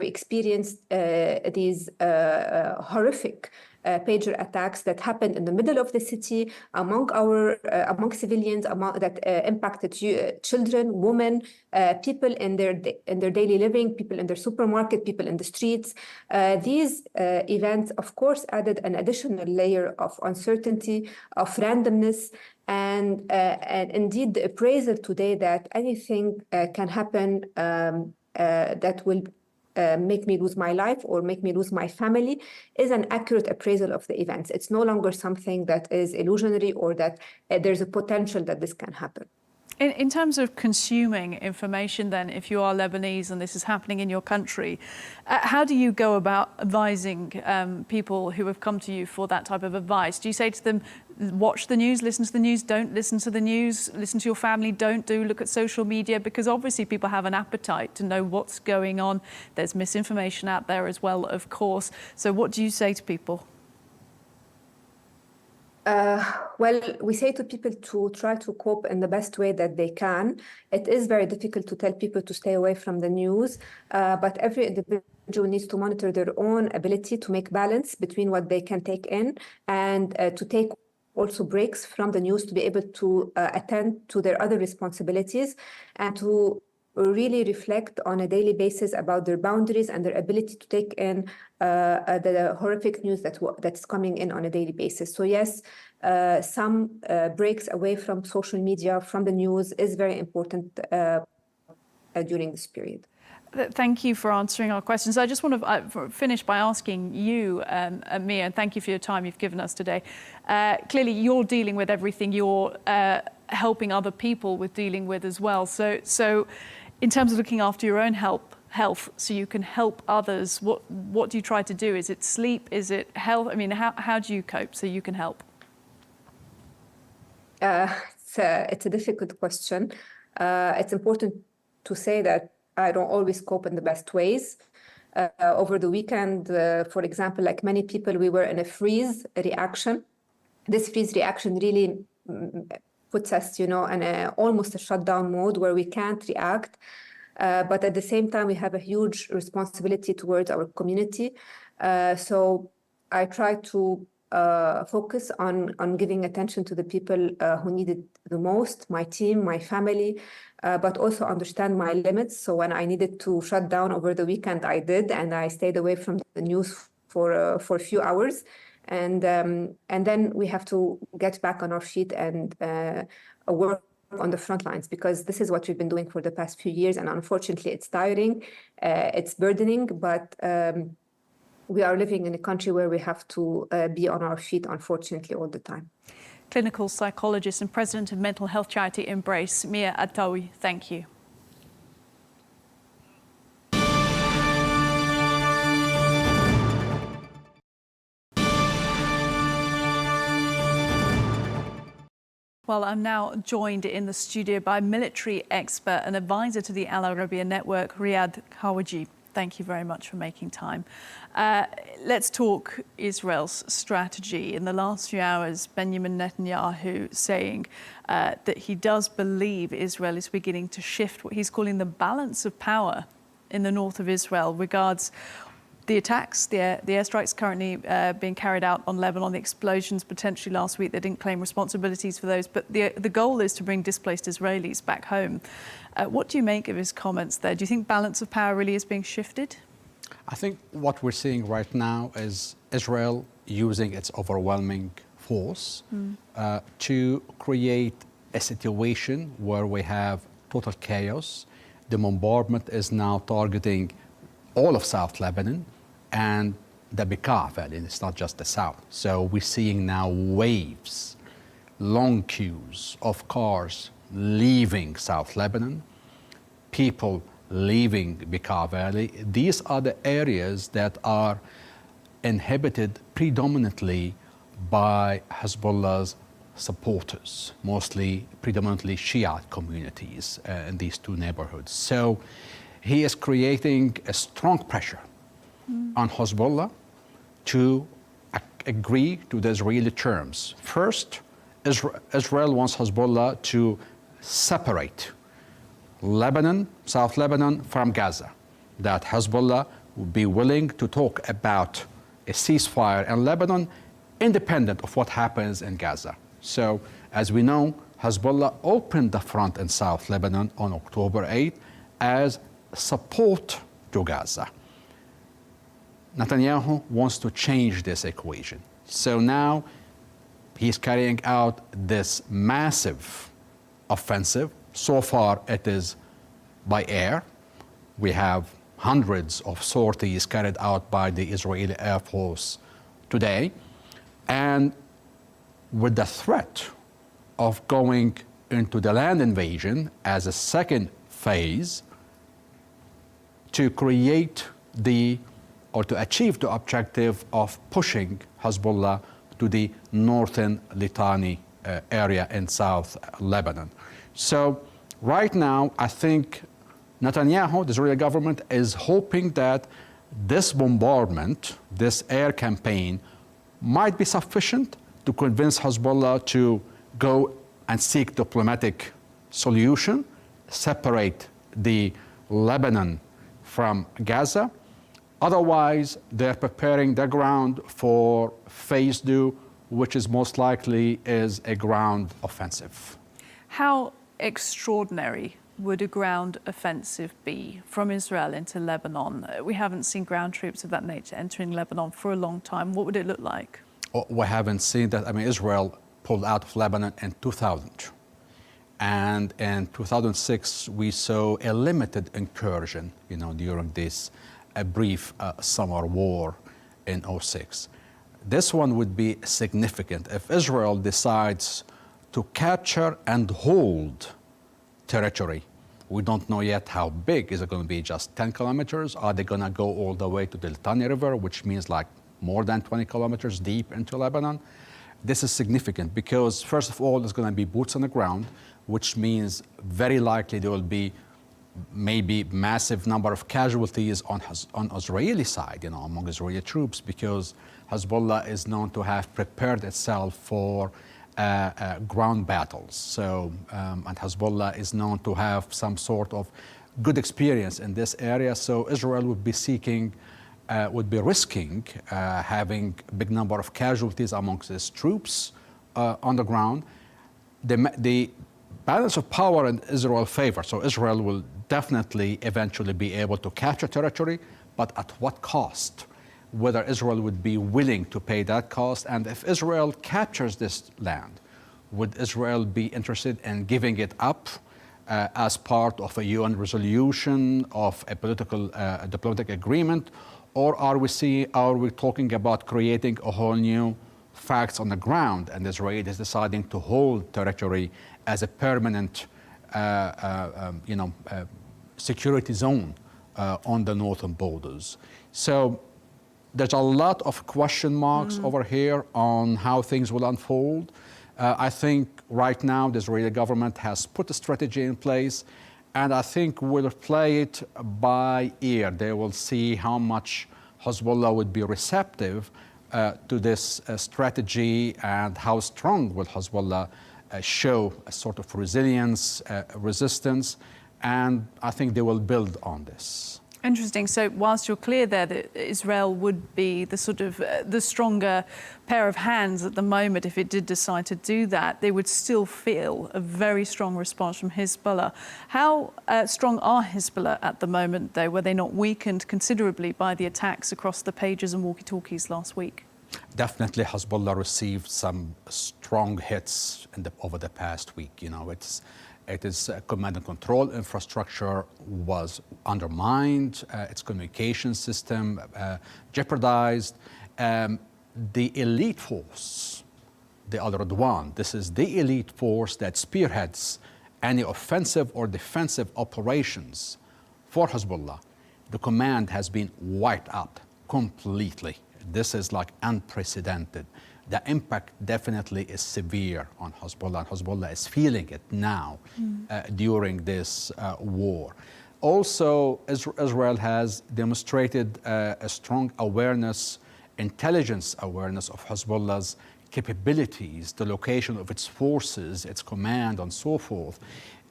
experienced these horrific pager attacks that happened in the middle of the city among civilians, that impacted children, women, people in their daily living, people in their supermarket, people in the streets. These events, of course, added an additional layer of uncertainty, of randomness, and indeed the appraisal today that anything can happen that will make me lose my life or make me lose my family is an accurate appraisal of the events. It's no longer something that is illusionary or that there's a potential that this can happen. In terms of consuming information then, if you are Lebanese and this is happening in your country, how do you go about advising people who have come to you for that type of advice? Do you say to them, watch the news, listen to the news, don't listen to the news, listen to your family, look at social media? Because obviously people have an appetite to know what's going on. There's misinformation out there as well, of course. So what do you say to people? Well, we say to people to try to cope in the best way that they can. It is very difficult to tell people to stay away from the news, but every individual needs to monitor their own ability to make balance between what they can take in and to take also breaks from the news to be able to attend to their other responsibilities and to really reflect on a daily basis about their boundaries and their ability to take in the horrific news that's coming in on a daily basis. So yes, some breaks away from social media, from the news is very important during this period. Thank you for answering our questions. I just want to finish by asking you, Mia, and thank you for your time you've given us today. Clearly, you're dealing with everything you're helping other people with dealing with as well. So in terms of looking after your own health so you can help others, what do you try to do? Is it sleep? Is it health? I mean, how do you cope so you can help? It's a difficult question. It's important to say that I don't always cope in the best ways. Over the weekend, for example, like many people, we were in a freeze reaction. This freeze reaction really puts us, in almost a shutdown mode where we can't react. But at the same time, we have a huge responsibility towards our community. So I try to focus on giving attention to the people who need it the most, my team, my family, but also understand my limits. So when I needed to shut down over the weekend, I did, and I stayed away from the news for a few hours. And then we have to get back on our feet and work on the front lines, because this is what we've been doing for the past few years. And unfortunately, it's tiring, it's burdening, but we are living in a country where we have to be on our feet, unfortunately, all the time. Clinical psychologist and president of mental health charity Embrace, Mia Atoui, thank you. Well, I'm now joined in the studio by military expert and advisor to the Al Arabiya Network, Riad Kahwagi. Thank you very much for making time. Let's talk Israel's strategy. In the last few hours, Benjamin Netanyahu saying that he does believe Israel is beginning to shift what he's calling the balance of power in the north of Israel regards the attacks, the airstrikes currently being carried out on Lebanon, the explosions potentially last week. They didn't claim responsibilities for those, but the goal is to bring displaced Israelis back home. What do you make of his comments there? Do you think balance of power really is being shifted? I think what we're seeing right now is Israel using its overwhelming force to create a situation where we have total chaos. The bombardment is now targeting all of South Lebanon and the Bekaa Valley. It's not just the south. So we're seeing now waves, long queues of cars leaving South Lebanon, people leaving Bekaa Valley. These are the areas that are inhabited predominantly by Hezbollah's supporters, predominantly Shiite communities in these two neighborhoods. So he is creating a strong pressure on Hezbollah to agree to the Israeli terms. First, Israel wants Hezbollah to separate Lebanon, South Lebanon from Gaza, that Hezbollah would be willing to talk about a ceasefire in Lebanon independent of what happens in Gaza. So, as we know, Hezbollah opened the front in South Lebanon on October 8 as support to Gaza. Netanyahu wants to change this equation. So now he's carrying out this massive offensive. So far it is by air. We have hundreds of sorties carried out by the Israeli Air Force today. And with the threat of going into the land invasion as a second phase to create or to achieve the objective of pushing Hezbollah to the northern Litani area in South Lebanon. So right now, I think Netanyahu, the Israeli government, is hoping that this bombardment, this air campaign, might be sufficient to convince Hezbollah to go and seek diplomatic solution, separate the Lebanon from Gaza. Otherwise, they're preparing the ground for phase 2, which is most likely is a ground offensive. How extraordinary would a ground offensive be from Israel into Lebanon? We haven't seen ground troops of that nature entering Lebanon for a long time. What would it look like? We haven't seen that. I mean, Israel pulled out of Lebanon in 2000. And in 2006, we saw a limited incursion, during this a brief summer war in 2006. This one would be significant if Israel decides to capture and hold territory. We don't know yet how big. Is it going to be just 10 kilometers? Are they going to go all the way to the Litani River, which means like more than 20 kilometers deep into Lebanon? This is significant because, first of all, there's going to be boots on the ground, which means very likely there will be maybe massive number of casualties on Israeli side, among Israeli troops, because Hezbollah is known to have prepared itself for ground battles. So, and Hezbollah is known to have some sort of good experience in this area. So Israel would be risking having a big number of casualties amongst its troops on the ground. The balance of power in Israel's favor. So Israel will definitely eventually be able to capture territory, but at what cost? Whether Israel would be willing to pay that cost, and if Israel captures this land, would Israel be interested in giving it up as part of a UN resolution, of a political diplomatic agreement, or are we talking about creating a whole new facts on the ground, and Israel is deciding to hold territory as a permanent, security zone on the northern borders? So there's a lot of question marks over here on how things will unfold. I think right now the Israeli government has put a strategy in place, and I think we'll play it by ear. They will see how much Hezbollah would be receptive to this strategy, and how strong will Hezbollah show a sort of resilience, resistance, and I think they will build on this. Interesting. So whilst you're clear there that Israel would be the sort of the stronger pair of hands at the moment, if it did decide to do that, they would still feel a very strong response from Hezbollah. How strong are Hezbollah at the moment, though? Were they not weakened considerably by the attacks across the pages and walkie-talkies last week? Definitely, Hezbollah received some strong hits over the past week. Its command and control infrastructure was undermined, its communication system jeopardized. The elite force, the Al-Radwan, this is the elite force that spearheads any offensive or defensive operations for Hezbollah. The command has been wiped out completely. This is like unprecedented. The impact definitely is severe on Hezbollah, and Hezbollah is feeling it now during this war. Also, Israel has demonstrated a strong awareness, intelligence awareness of Hezbollah's capabilities, the location of its forces, its command, and so forth,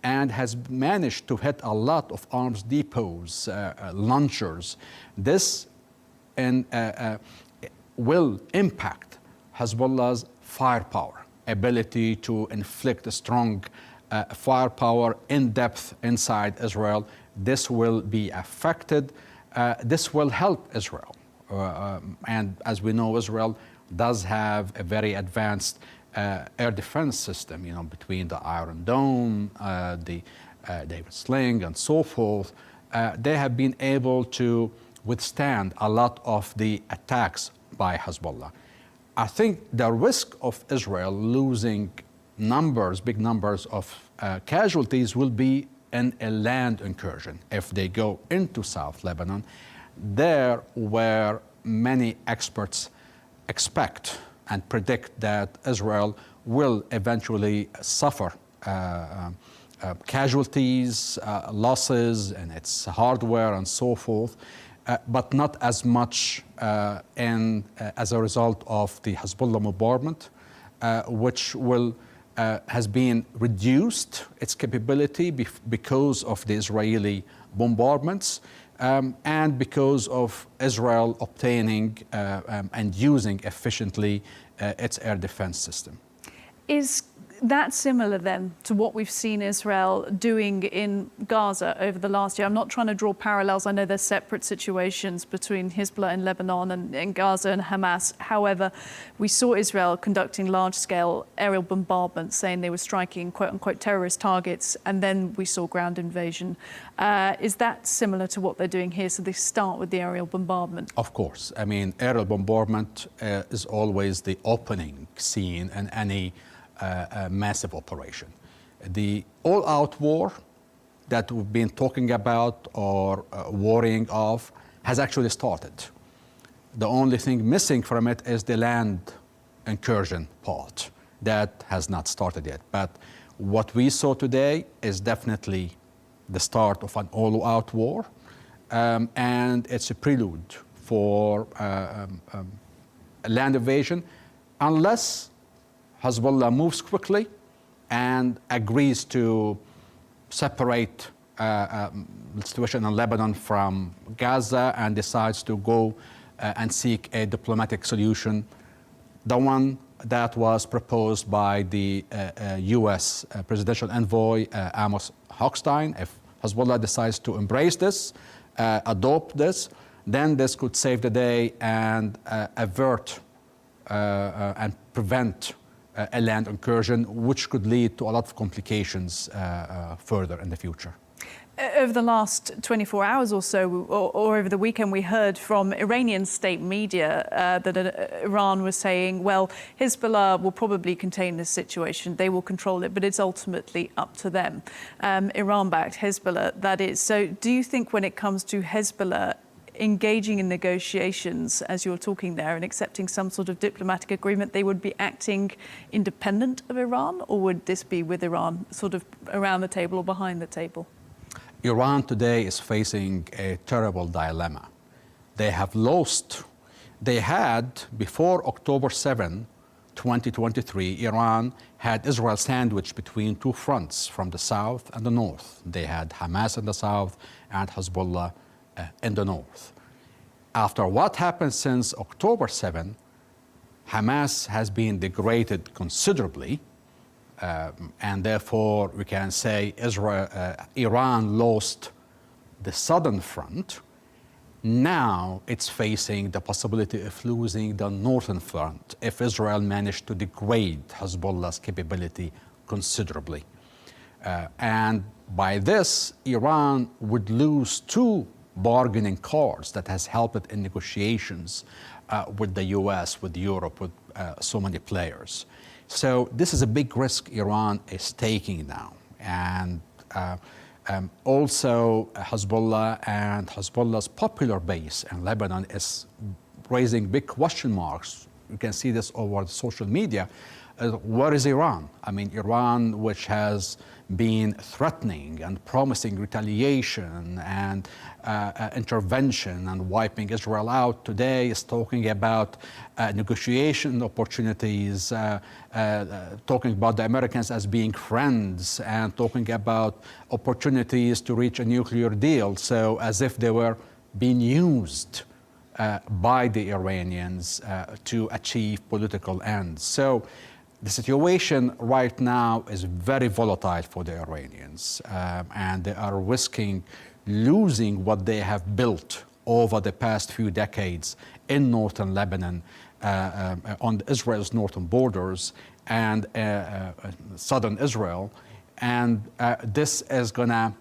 and has managed to hit a lot of arms depots, launchers. This will impact Hezbollah's firepower, ability to inflict a strong firepower in depth inside Israel. This will be affected. This will help Israel. And as we know, Israel does have a very advanced air defense system, between the Iron Dome, the David Sling, and so forth. They have been able to withstand a lot of the attacks by Hezbollah. I think the risk of Israel losing big numbers of casualties will be in a land incursion. If they go into South Lebanon, there where many experts expect and predict that Israel will eventually suffer casualties, losses in its hardware and so forth, but not as much as a result of the Hezbollah bombardment, which has been reduced its capability because of the Israeli bombardments and because of Israel obtaining and using efficiently its air defense system. Is that similar then to what we've seen Israel doing in Gaza over the last year? I'm not trying to draw parallels. I know there's separate situations between Hezbollah in Lebanon and Gaza and Hamas. However, we saw Israel conducting large-scale aerial bombardments, saying they were striking quote-unquote terrorist targets, and then we saw ground invasion. Is that similar to what they're doing here? So they start with the aerial bombardment? Of course. I mean, aerial bombardment is always the opening scene in any a massive operation. The all-out war that we've been talking about or worrying of has actually started. The only thing missing from it is the land incursion part. That has not started yet. But what we saw today is definitely the start of an all-out war, and it's a prelude for a land invasion, unless Hezbollah moves quickly and agrees to separate the situation in Lebanon from Gaza and decides to go and seek a diplomatic solution, the one that was proposed by the U.S. presidential envoy Amos Hochstein. If Hezbollah decides to embrace this, adopt this, then this could save the day and avert and prevent a land incursion, which could lead to a lot of complications further in the future. Over the last 24 hours or so, or over the weekend, we heard from Iranian state media that Iran was saying, well, Hezbollah will probably contain this situation. They will control it, but it's ultimately up to them. Iran-backed Hezbollah, that is. So do you think when it comes to Hezbollah engaging in negotiations, as you're talking there, and accepting some sort of diplomatic agreement, they would be acting independent of Iran, or would this be with Iran sort of around the table or behind the table? Iran today is facing a terrible dilemma. They have lost. They had, before October 7, 2023, Iran had Israel sandwiched between two fronts from the south and the north. They had Hamas in the south and Hezbollah in the north. After what happened since October 7, Hamas has been degraded considerably, and therefore we can say Iran lost the southern front. Now it's facing the possibility of losing the northern front if Israel managed to degrade Hezbollah's capability considerably. And by this, Iran would lose two bargaining cards that has helped it in negotiations with the US, with Europe, with so many players. So this is a big risk Iran is taking now. And also Hezbollah and Hezbollah's popular base in Lebanon is raising big question marks. You can see this over social media. Where is Iran? I mean, Iran, which has been threatening and promising retaliation and intervention and wiping Israel out, today is talking about negotiation opportunities, talking about the Americans as being friends, and talking about opportunities to reach a nuclear deal. So as if they were being used by the Iranians to achieve political ends. So the situation right now is very volatile for the Iranians, and they are risking losing what they have built over the past few decades in northern Lebanon, on Israel's northern borders, and southern Israel. And this is going to,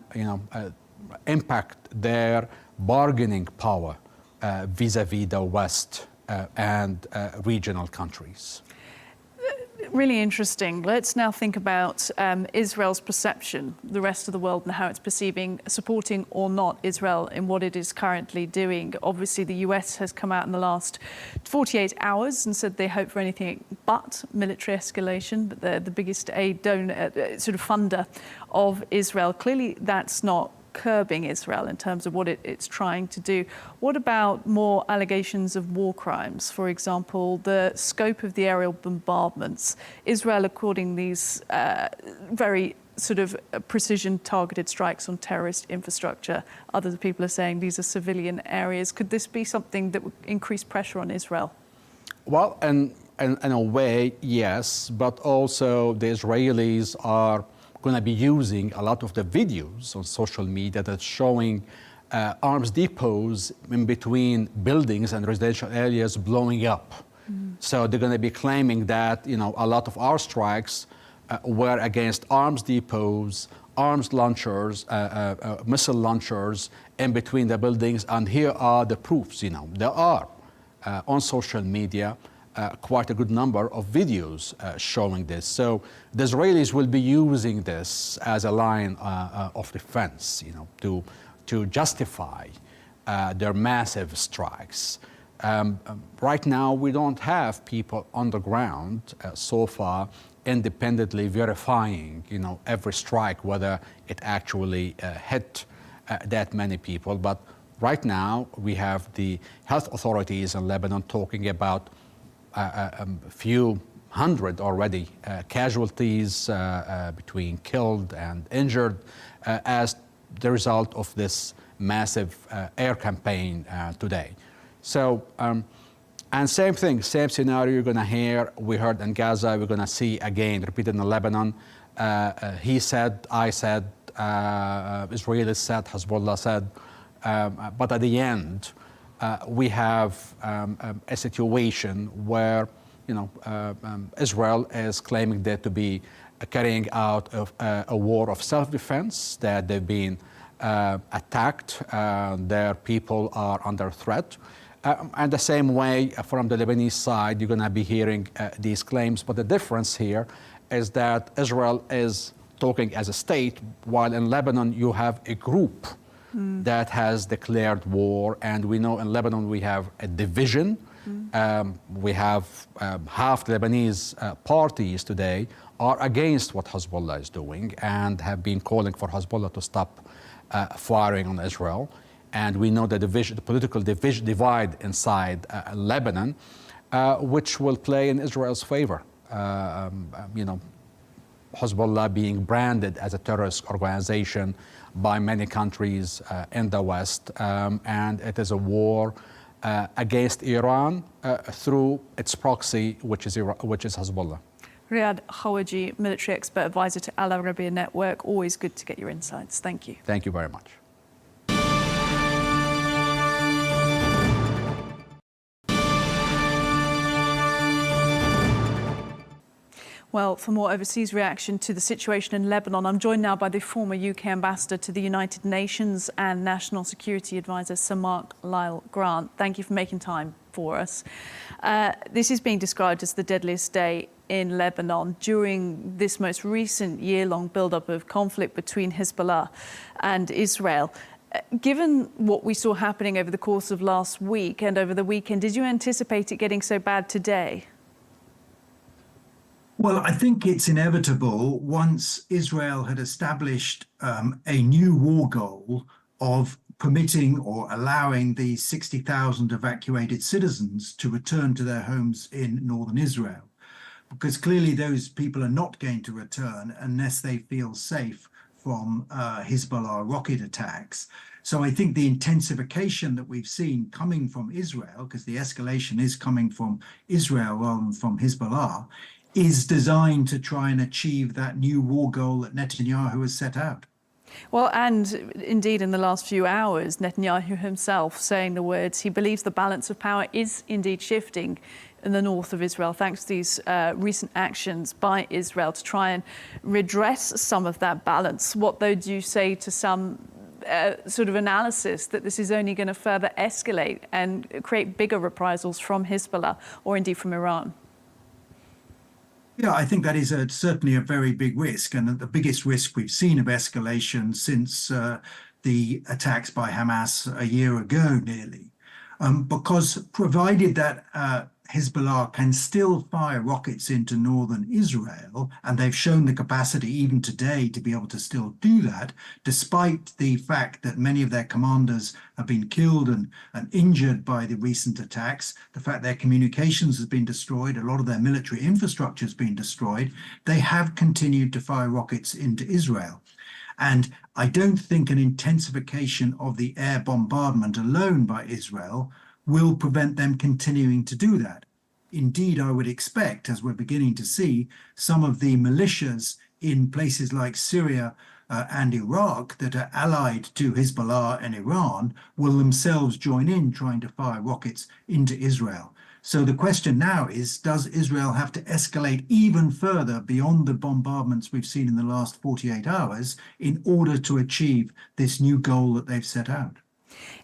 impact their bargaining power vis-a-vis the West and regional countries. really interesting. Let's now think about Israel's perception, the rest of the world, and how it's perceiving, supporting or not Israel in what it is currently doing. Obviously, the US has come out in the last 48 hours and said they hope for anything but military escalation, but they're the biggest aid donor, sort of funder of Israel. Clearly, that's not curbing Israel in terms of what it's trying to do. What about more allegations of war crimes? For example, the scope of the aerial bombardments. Israel according these very sort of precision targeted strikes on terrorist infrastructure. Other people are saying these are civilian areas. Could this be something that would increase pressure on Israel? Well, in a way, yes, but also the Israelis are going to be using a lot of the videos on social media that's showing arms depots in between buildings and residential areas blowing up. So they're going to be claiming that, you know, a lot of our strikes were against arms depots, arms launchers, missile launchers in between the buildings, and here are the proofs. You know, there are on social media quite a good number of videos showing this. So the Israelis will be using this as a line of defense, you know, to justify their massive strikes. Right now, we don't have people on the ground so far independently verifying, you know, every strike, whether it actually hit that many people. But right now, we have the health authorities in Lebanon talking about a few hundred already casualties between killed and injured as the result of this massive air campaign today. So, and same thing, same scenario you're going to hear, we heard in Gaza, we're going to see again, repeated in Lebanon. He said, I said, Israelis said, Hezbollah said, but at the end, we have a situation where, you know, Israel is claiming there to be carrying out a war of self-defense, that they've been attacked, their people are under threat. And the same way from the Lebanese side, you're going to be hearing these claims. But the difference here is that Israel is talking as a state, while in Lebanon you have a group that has declared war. And we know in Lebanon we have a division. We have half the Lebanese parties today are against what Hezbollah is doing and have been calling for Hezbollah to stop firing on Israel. And we know the division, the political divide inside Lebanon, which will play in Israel's favor. You know, Hezbollah being branded as a terrorist organization by many countries in the West, and it is a war against Iran through its proxy, which is Hezbollah. Riad Kahwagi, military expert advisor to Al Arabiya Network. Always good to get your insights. Thank you. Thank you very much. Well, for more overseas reaction to the situation in Lebanon, I'm joined now by the former UK ambassador to the United Nations and National Security Advisor, Sir Mark Lyall-Grant. Thank you for making time for us. This is being described as the deadliest day in Lebanon during this most recent year-long build-up of conflict between Hezbollah and Israel. Given what we saw happening over the course of last week and over the weekend, did you anticipate it getting so bad today? Well, I think it's inevitable once Israel had established a new war goal of permitting or allowing these 60,000 evacuated citizens to return to their homes in northern Israel, because clearly those people are not going to return unless they feel safe from Hezbollah rocket attacks. So I think the intensification that we've seen coming from Israel, because the escalation is coming from Israel rather than from Hezbollah, is designed to try and achieve that new war goal that Netanyahu has set out. Well, and indeed in the last few hours, Netanyahu himself saying the words, he believes the balance of power is indeed shifting in the north of Israel, thanks to these recent actions by Israel to try and redress some of that balance. What, though, do you say to some sort of analysis that this is only going to further escalate and create bigger reprisals from Hezbollah or indeed from Iran? Yeah, I think that is certainly a very big risk, and the biggest risk we've seen of escalation since the attacks by Hamas a year ago, nearly. Because provided that Hezbollah can still fire rockets into northern Israel, and they've shown the capacity even today to be able to still do that, despite the fact that many of their commanders have been killed and injured by the recent attacks, the fact their communications has been destroyed, a lot of their military infrastructure has been destroyed, they have continued to fire rockets into Israel. And I don't think an intensification of the air bombardment alone by Israel will prevent them continuing to do that. Indeed, I would expect, as we're beginning to see, some of the militias in places like Syria and Iraq that are allied to Hezbollah and Iran will themselves join in trying to fire rockets into Israel. So the question now is, does Israel have to escalate even further beyond the bombardments we've seen in the last 48 hours in order to achieve this new goal that they've set out?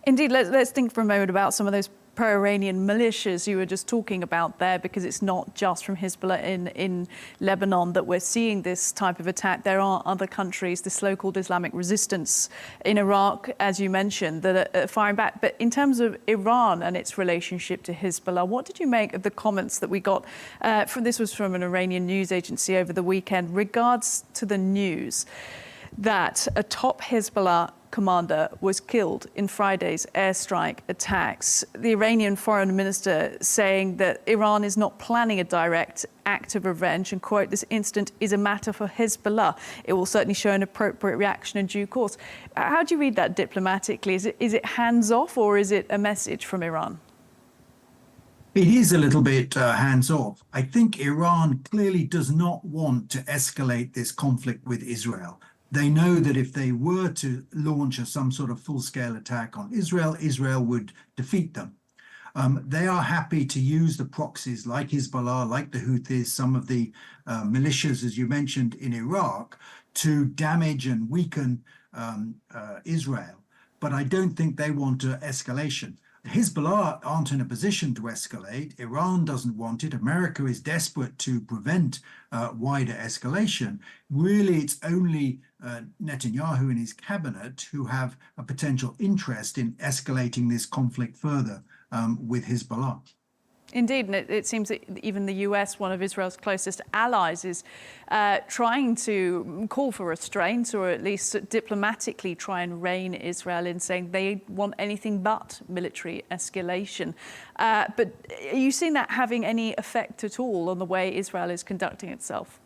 Indeed, let's think for a moment about some of those pro-Iranian militias you were just talking about there, because it's not just from Hezbollah in Lebanon that we're seeing this type of attack. There are other countries, this so-called Islamic resistance in Iraq, as you mentioned, that are firing back. But in terms of Iran and its relationship to Hezbollah, what did you make of the comments that we got this was from an Iranian news agency over the weekend, regards to the news that a top Hezbollah commander was killed in Friday's airstrike attacks. The Iranian foreign minister saying that Iran is not planning a direct act of revenge and, quote, "This incident is a matter for Hezbollah. It will certainly show an appropriate reaction in due course." How do you read that diplomatically? Is it hands-off, or is it a message from Iran? It is a little bit hands-off. I think Iran clearly does not want to escalate this conflict with Israel. They know that if they were to launch some sort of full-scale attack on Israel, Israel would defeat them. They are happy to use the proxies like Hezbollah, like the Houthis, some of the militias, as you mentioned, in Iraq, to damage and weaken Israel. But I don't think they want an escalation. Hezbollah aren't in a position to escalate. Iran doesn't want it. America is desperate to prevent wider escalation. Really, it's only Netanyahu and his cabinet who have a potential interest in escalating this conflict further with Hezbollah. Indeed, and it seems that even the US, one of Israel's closest allies, is trying to call for restraint, or at least diplomatically try and rein Israel in, saying they want anything but military escalation. But are you seeing that having any effect at all on the way Israel is conducting itself?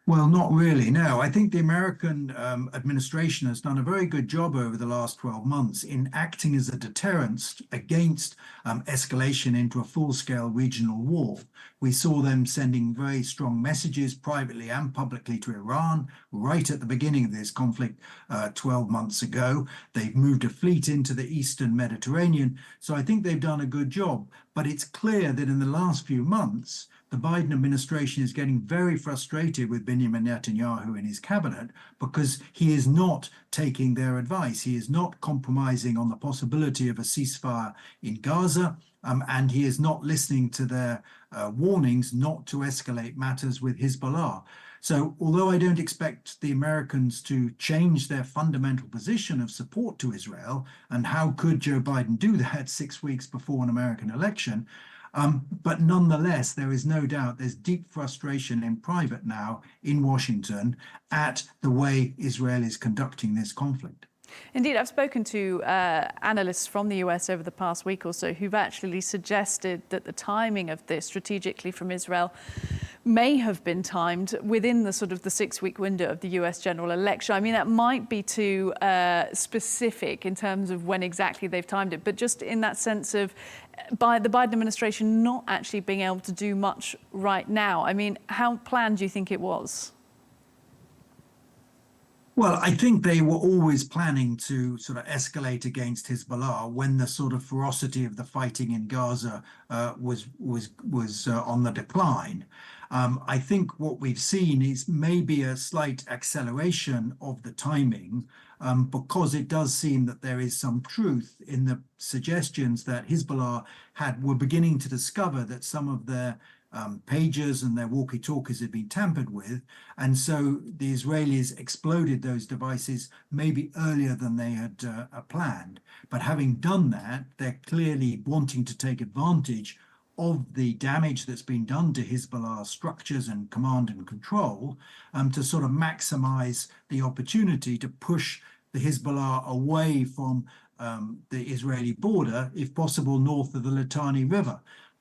Well, not really, no. I think the American administration has done a very good job over the last 12 months in acting as a deterrent against escalation into a full-scale regional war. We saw them sending very strong messages privately and publicly to Iran right at the beginning of this conflict 12 months ago. They've moved a fleet into the Eastern Mediterranean. So I think they've done a good job. But it's clear that in the last few months, the Biden administration is getting very frustrated with Benjamin Netanyahu and his cabinet because he is not taking their advice. He is not compromising on the possibility of a ceasefire in Gaza, and he is not listening to their warnings not to escalate matters with Hezbollah. So although I don't expect the Americans to change their fundamental position of support to Israel, and how could Joe Biden do that 6 weeks before an American election, but nonetheless, there is no doubt there's deep frustration in private now in Washington at the way Israel is conducting this conflict. Indeed, I've spoken to analysts from the US over the past week or so who've actually suggested that the timing of this strategically from Israel may have been timed within the sort of the 6-week window of the US general election. I mean, that might be too specific in terms of when exactly they've timed it, but just in that sense of by the Biden administration not actually being able to do much right now. I mean, how planned do you think it was? Well, I think they were always planning to sort of escalate against Hezbollah when the sort of ferocity of the fighting in Gaza was on the decline. I think what we've seen is maybe a slight acceleration of the timing because it does seem that there is some truth in the suggestions that Hezbollah were beginning to discover that some of their pagers and their walkie-talkies had been tampered with. And so the Israelis exploded those devices maybe earlier than they had planned. But having done that, they're clearly wanting to take advantage of the damage that's been done to Hezbollah structures and command and control to sort of maximize the opportunity to push the Hezbollah away from the Israeli border, if possible, north of the Litani River.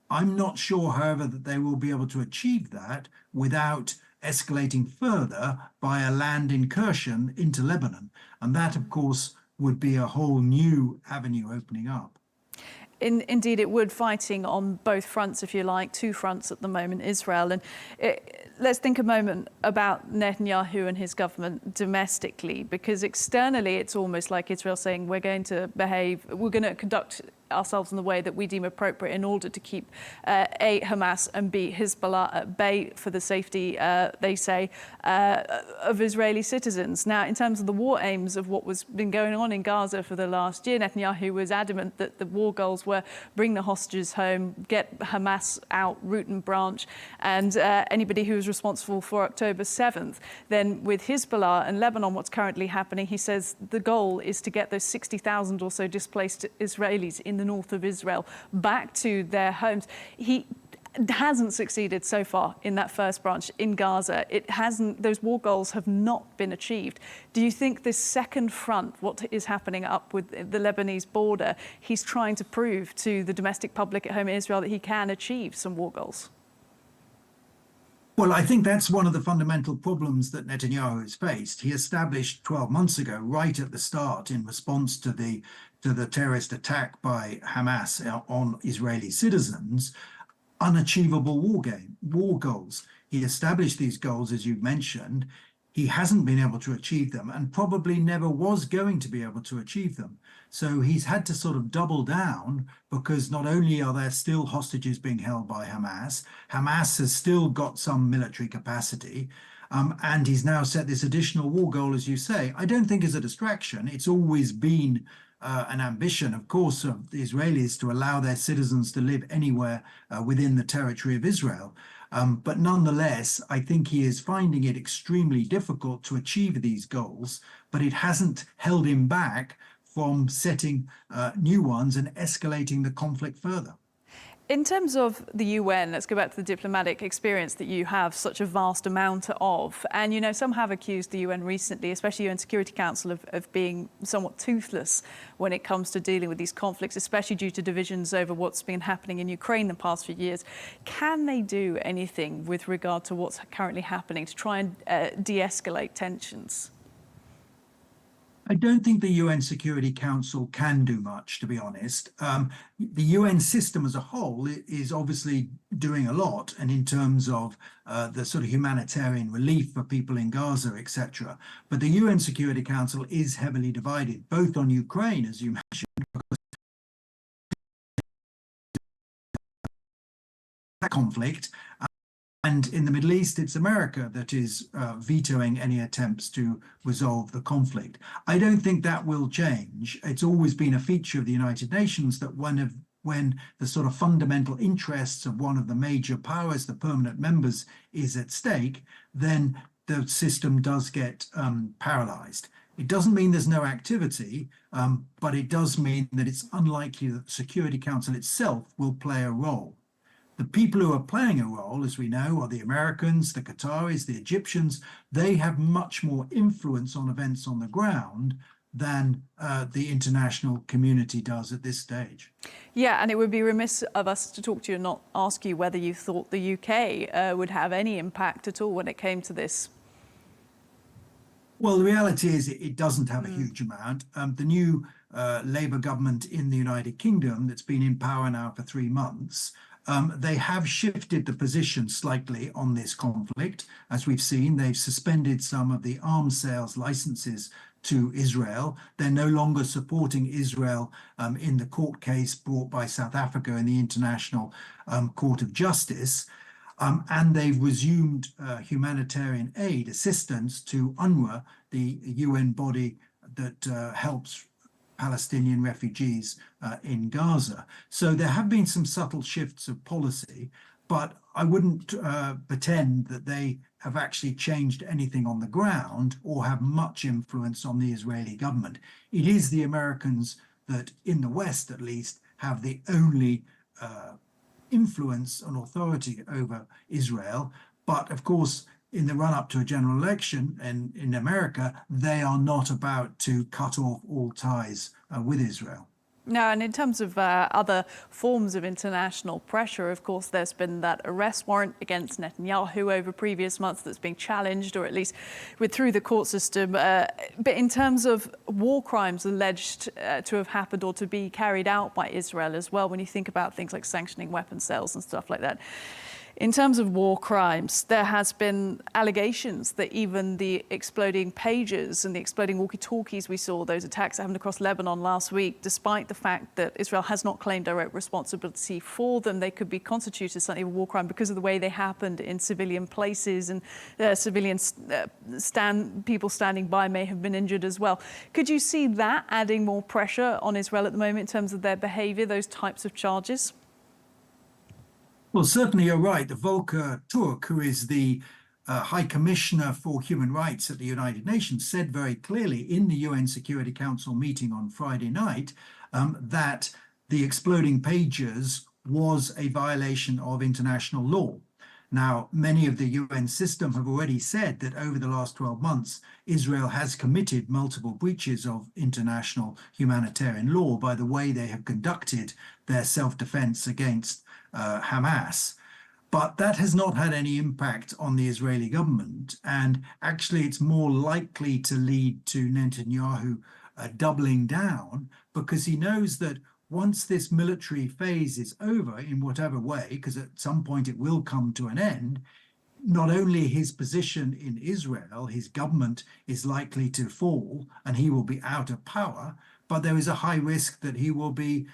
I'm not sure, however, that they will be able to achieve that without escalating further by a land incursion into Lebanon. And that, of course, would be a whole new avenue opening up. Indeed, it would, fighting on both fronts, if you like, two fronts at the moment, Israel. And let's think a moment about Netanyahu and his government domestically, because externally it's almost like Israel saying we're going to conduct ourselves in the way that we deem appropriate in order to keep A, Hamas, and B, Hezbollah at bay for the safety, they say, of Israeli citizens. Now, in terms of the war aims of what was been going on in Gaza for the last year, Netanyahu was adamant that the war goals were bring the hostages home, get Hamas out, root and branch, and anybody who was responsible for October 7th. Then with Hezbollah and Lebanon, what's currently happening, he says the goal is to get those 60,000 or so displaced Israelis in the north of Israel back to their homes. He hasn't succeeded so far in that first branch in Gaza. It hasn't, those war goals have not been achieved. Do you think this second front, what is happening up with the Lebanese border, he's trying to prove to the domestic public at home in Israel that he can achieve some war goals? Well, I think that's one of the fundamental problems that Netanyahu has faced. He established 12 months ago, right at the start, in response to the terrorist attack by Hamas on Israeli citizens, unachievable war goals. He established these goals, as you mentioned. He hasn't been able to achieve them and probably never was going to be able to achieve them. So he's had to sort of double down, because not only are there still hostages being held by Hamas, Hamas has still got some military capacity, and he's now set this additional war goal, as you say. I don't think as a distraction. It's always been an ambition, of course, of the Israelis to allow their citizens to live anywhere within the territory of Israel. But nonetheless, I think he is finding it extremely difficult to achieve these goals, but it hasn't held him back from setting new ones and escalating the conflict further. In terms of the UN, let's go back to the diplomatic experience that you have such a vast amount of. And, you know, some have accused the UN recently, especially UN Security Council, of being somewhat toothless when it comes to dealing with these conflicts, especially due to divisions over what's been happening in Ukraine the past few years. Can they do anything with regard to what's currently happening to try and de-escalate tensions? I don't think the UN Security Council can do much, to be honest. The UN system as a whole is obviously doing a lot, and in terms of the sort of humanitarian relief for people in Gaza, etc. But the UN Security Council is heavily divided, both on Ukraine, as you mentioned, that conflict, and in the Middle East, it's America that is vetoing any attempts to resolve the conflict. I don't think that will change. It's always been a feature of the United Nations that when the sort of fundamental interests of one of the major powers, the permanent members, is at stake, then the system does get paralyzed. It doesn't mean there's no activity, but it does mean that it's unlikely that the Security Council itself will play a role. The people who are playing a role, as we know, are the Americans, the Qataris, the Egyptians. They have much more influence on events on the ground than the international community does at this stage. Yeah, and it would be remiss of us to talk to you and not ask you whether you thought the UK would have any impact at all when it came to this. Well, the reality is it doesn't have a huge amount. The new Labour government in the United Kingdom that's been in power now for 3 months, they have shifted the position slightly on this conflict. As we've seen, they've suspended some of the arms sales licenses to Israel. They're no longer supporting Israel in the court case brought by South Africa in the International Court of Justice. And they've resumed humanitarian aid assistance to UNRWA, the UN body that helps Palestinian refugees in Gaza. So there have been some subtle shifts of policy. but I wouldn't pretend that they have actually changed anything on the ground or have much influence on the Israeli government. It is the Americans that, in the West at least, have the only influence and authority over Israel. But of course, in the run-up to a general election in America, they are not about to cut off all ties with Israel. No, and in terms of other forms of international pressure, of course, there's been that arrest warrant against Netanyahu over previous months that's being challenged, or at least through the court system. But in terms of war crimes alleged to have happened or to be carried out by Israel as well, when you think about things like sanctioning weapons sales and stuff like that, in terms of war crimes, there has been allegations that even the exploding pagers and the exploding walkie-talkies we saw, those attacks that happened across Lebanon last week, despite the fact that Israel has not claimed direct responsibility for them, they could be constituted something of a war crime because of the way they happened in civilian places, and people standing by may have been injured as well. Could you see that adding more pressure on Israel at the moment in terms of their behavior, those types of charges? Well, certainly you're right. Volker Turk, who is the High Commissioner for Human Rights at the United Nations, said very clearly in the UN Security Council meeting on Friday night that the exploding pagers was a violation of international law. Now, many of the UN system have already said that over the last 12 months, Israel has committed multiple breaches of international humanitarian law by the way they have conducted their self-defense against Hamas. But that has not had any impact on the Israeli government. And actually, it's more likely to lead to Netanyahu doubling down, because he knows that once this military phase is over in whatever way, because at some point it will come to an end, not only his position in Israel, his government is likely to fall and he will be out of power, but there is a high risk that he will be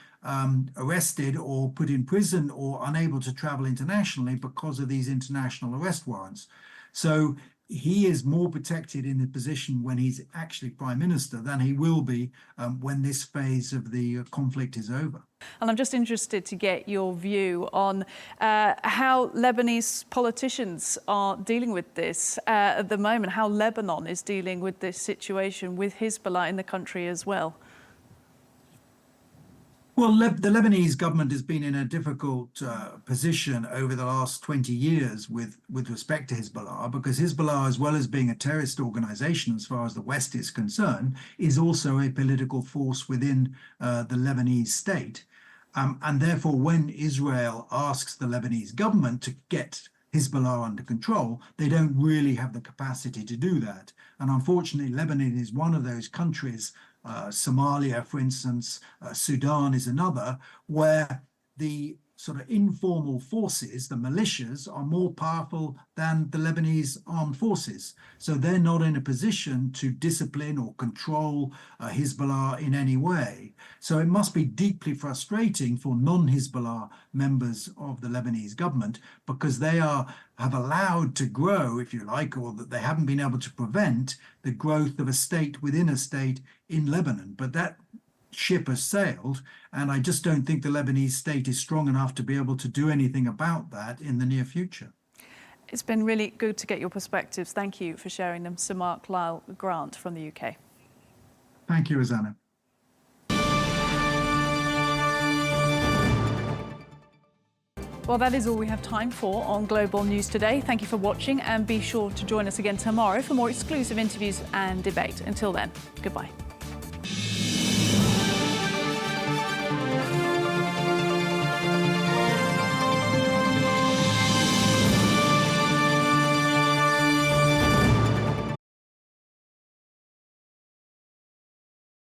arrested or put in prison or unable to travel internationally because of these international arrest warrants. So he is more protected in the position when he's actually prime minister than he will be when this phase of the conflict is over. And I'm just interested to get your view on how Lebanese politicians are dealing with this at the moment, how Lebanon is dealing with this situation with Hezbollah in the country as well. Well, the Lebanese government has been in a difficult position over the last 20 years with respect to Hezbollah, because Hezbollah, as well as being a terrorist organization as far as the West is concerned, is also a political force within the Lebanese state. And therefore, when Israel asks the Lebanese government to get Hezbollah under control, they don't really have the capacity to do that. And unfortunately, Lebanon is one of those countries, Somalia, for instance, Sudan is another, where the sort of informal forces, the militias, are more powerful than the Lebanese armed forces. So they're not in a position to discipline or control Hezbollah in any way. So it must be deeply frustrating for non-Hezbollah members of the Lebanese government, because they have allowed to grow, if you like, or that they haven't been able to prevent the growth of a state within a state in Lebanon. But that ship has sailed, and I just don't think the Lebanese state is strong enough to be able to do anything about that in the near future. It's been really good to get your perspectives. Thank you for sharing them. Sir Mark Lyall-Grant from the UK. Thank you, Rosanna. Well, that is all we have time for on Global News today. Thank you for watching, and be sure to join us again tomorrow for more exclusive interviews and debate. Until then, goodbye.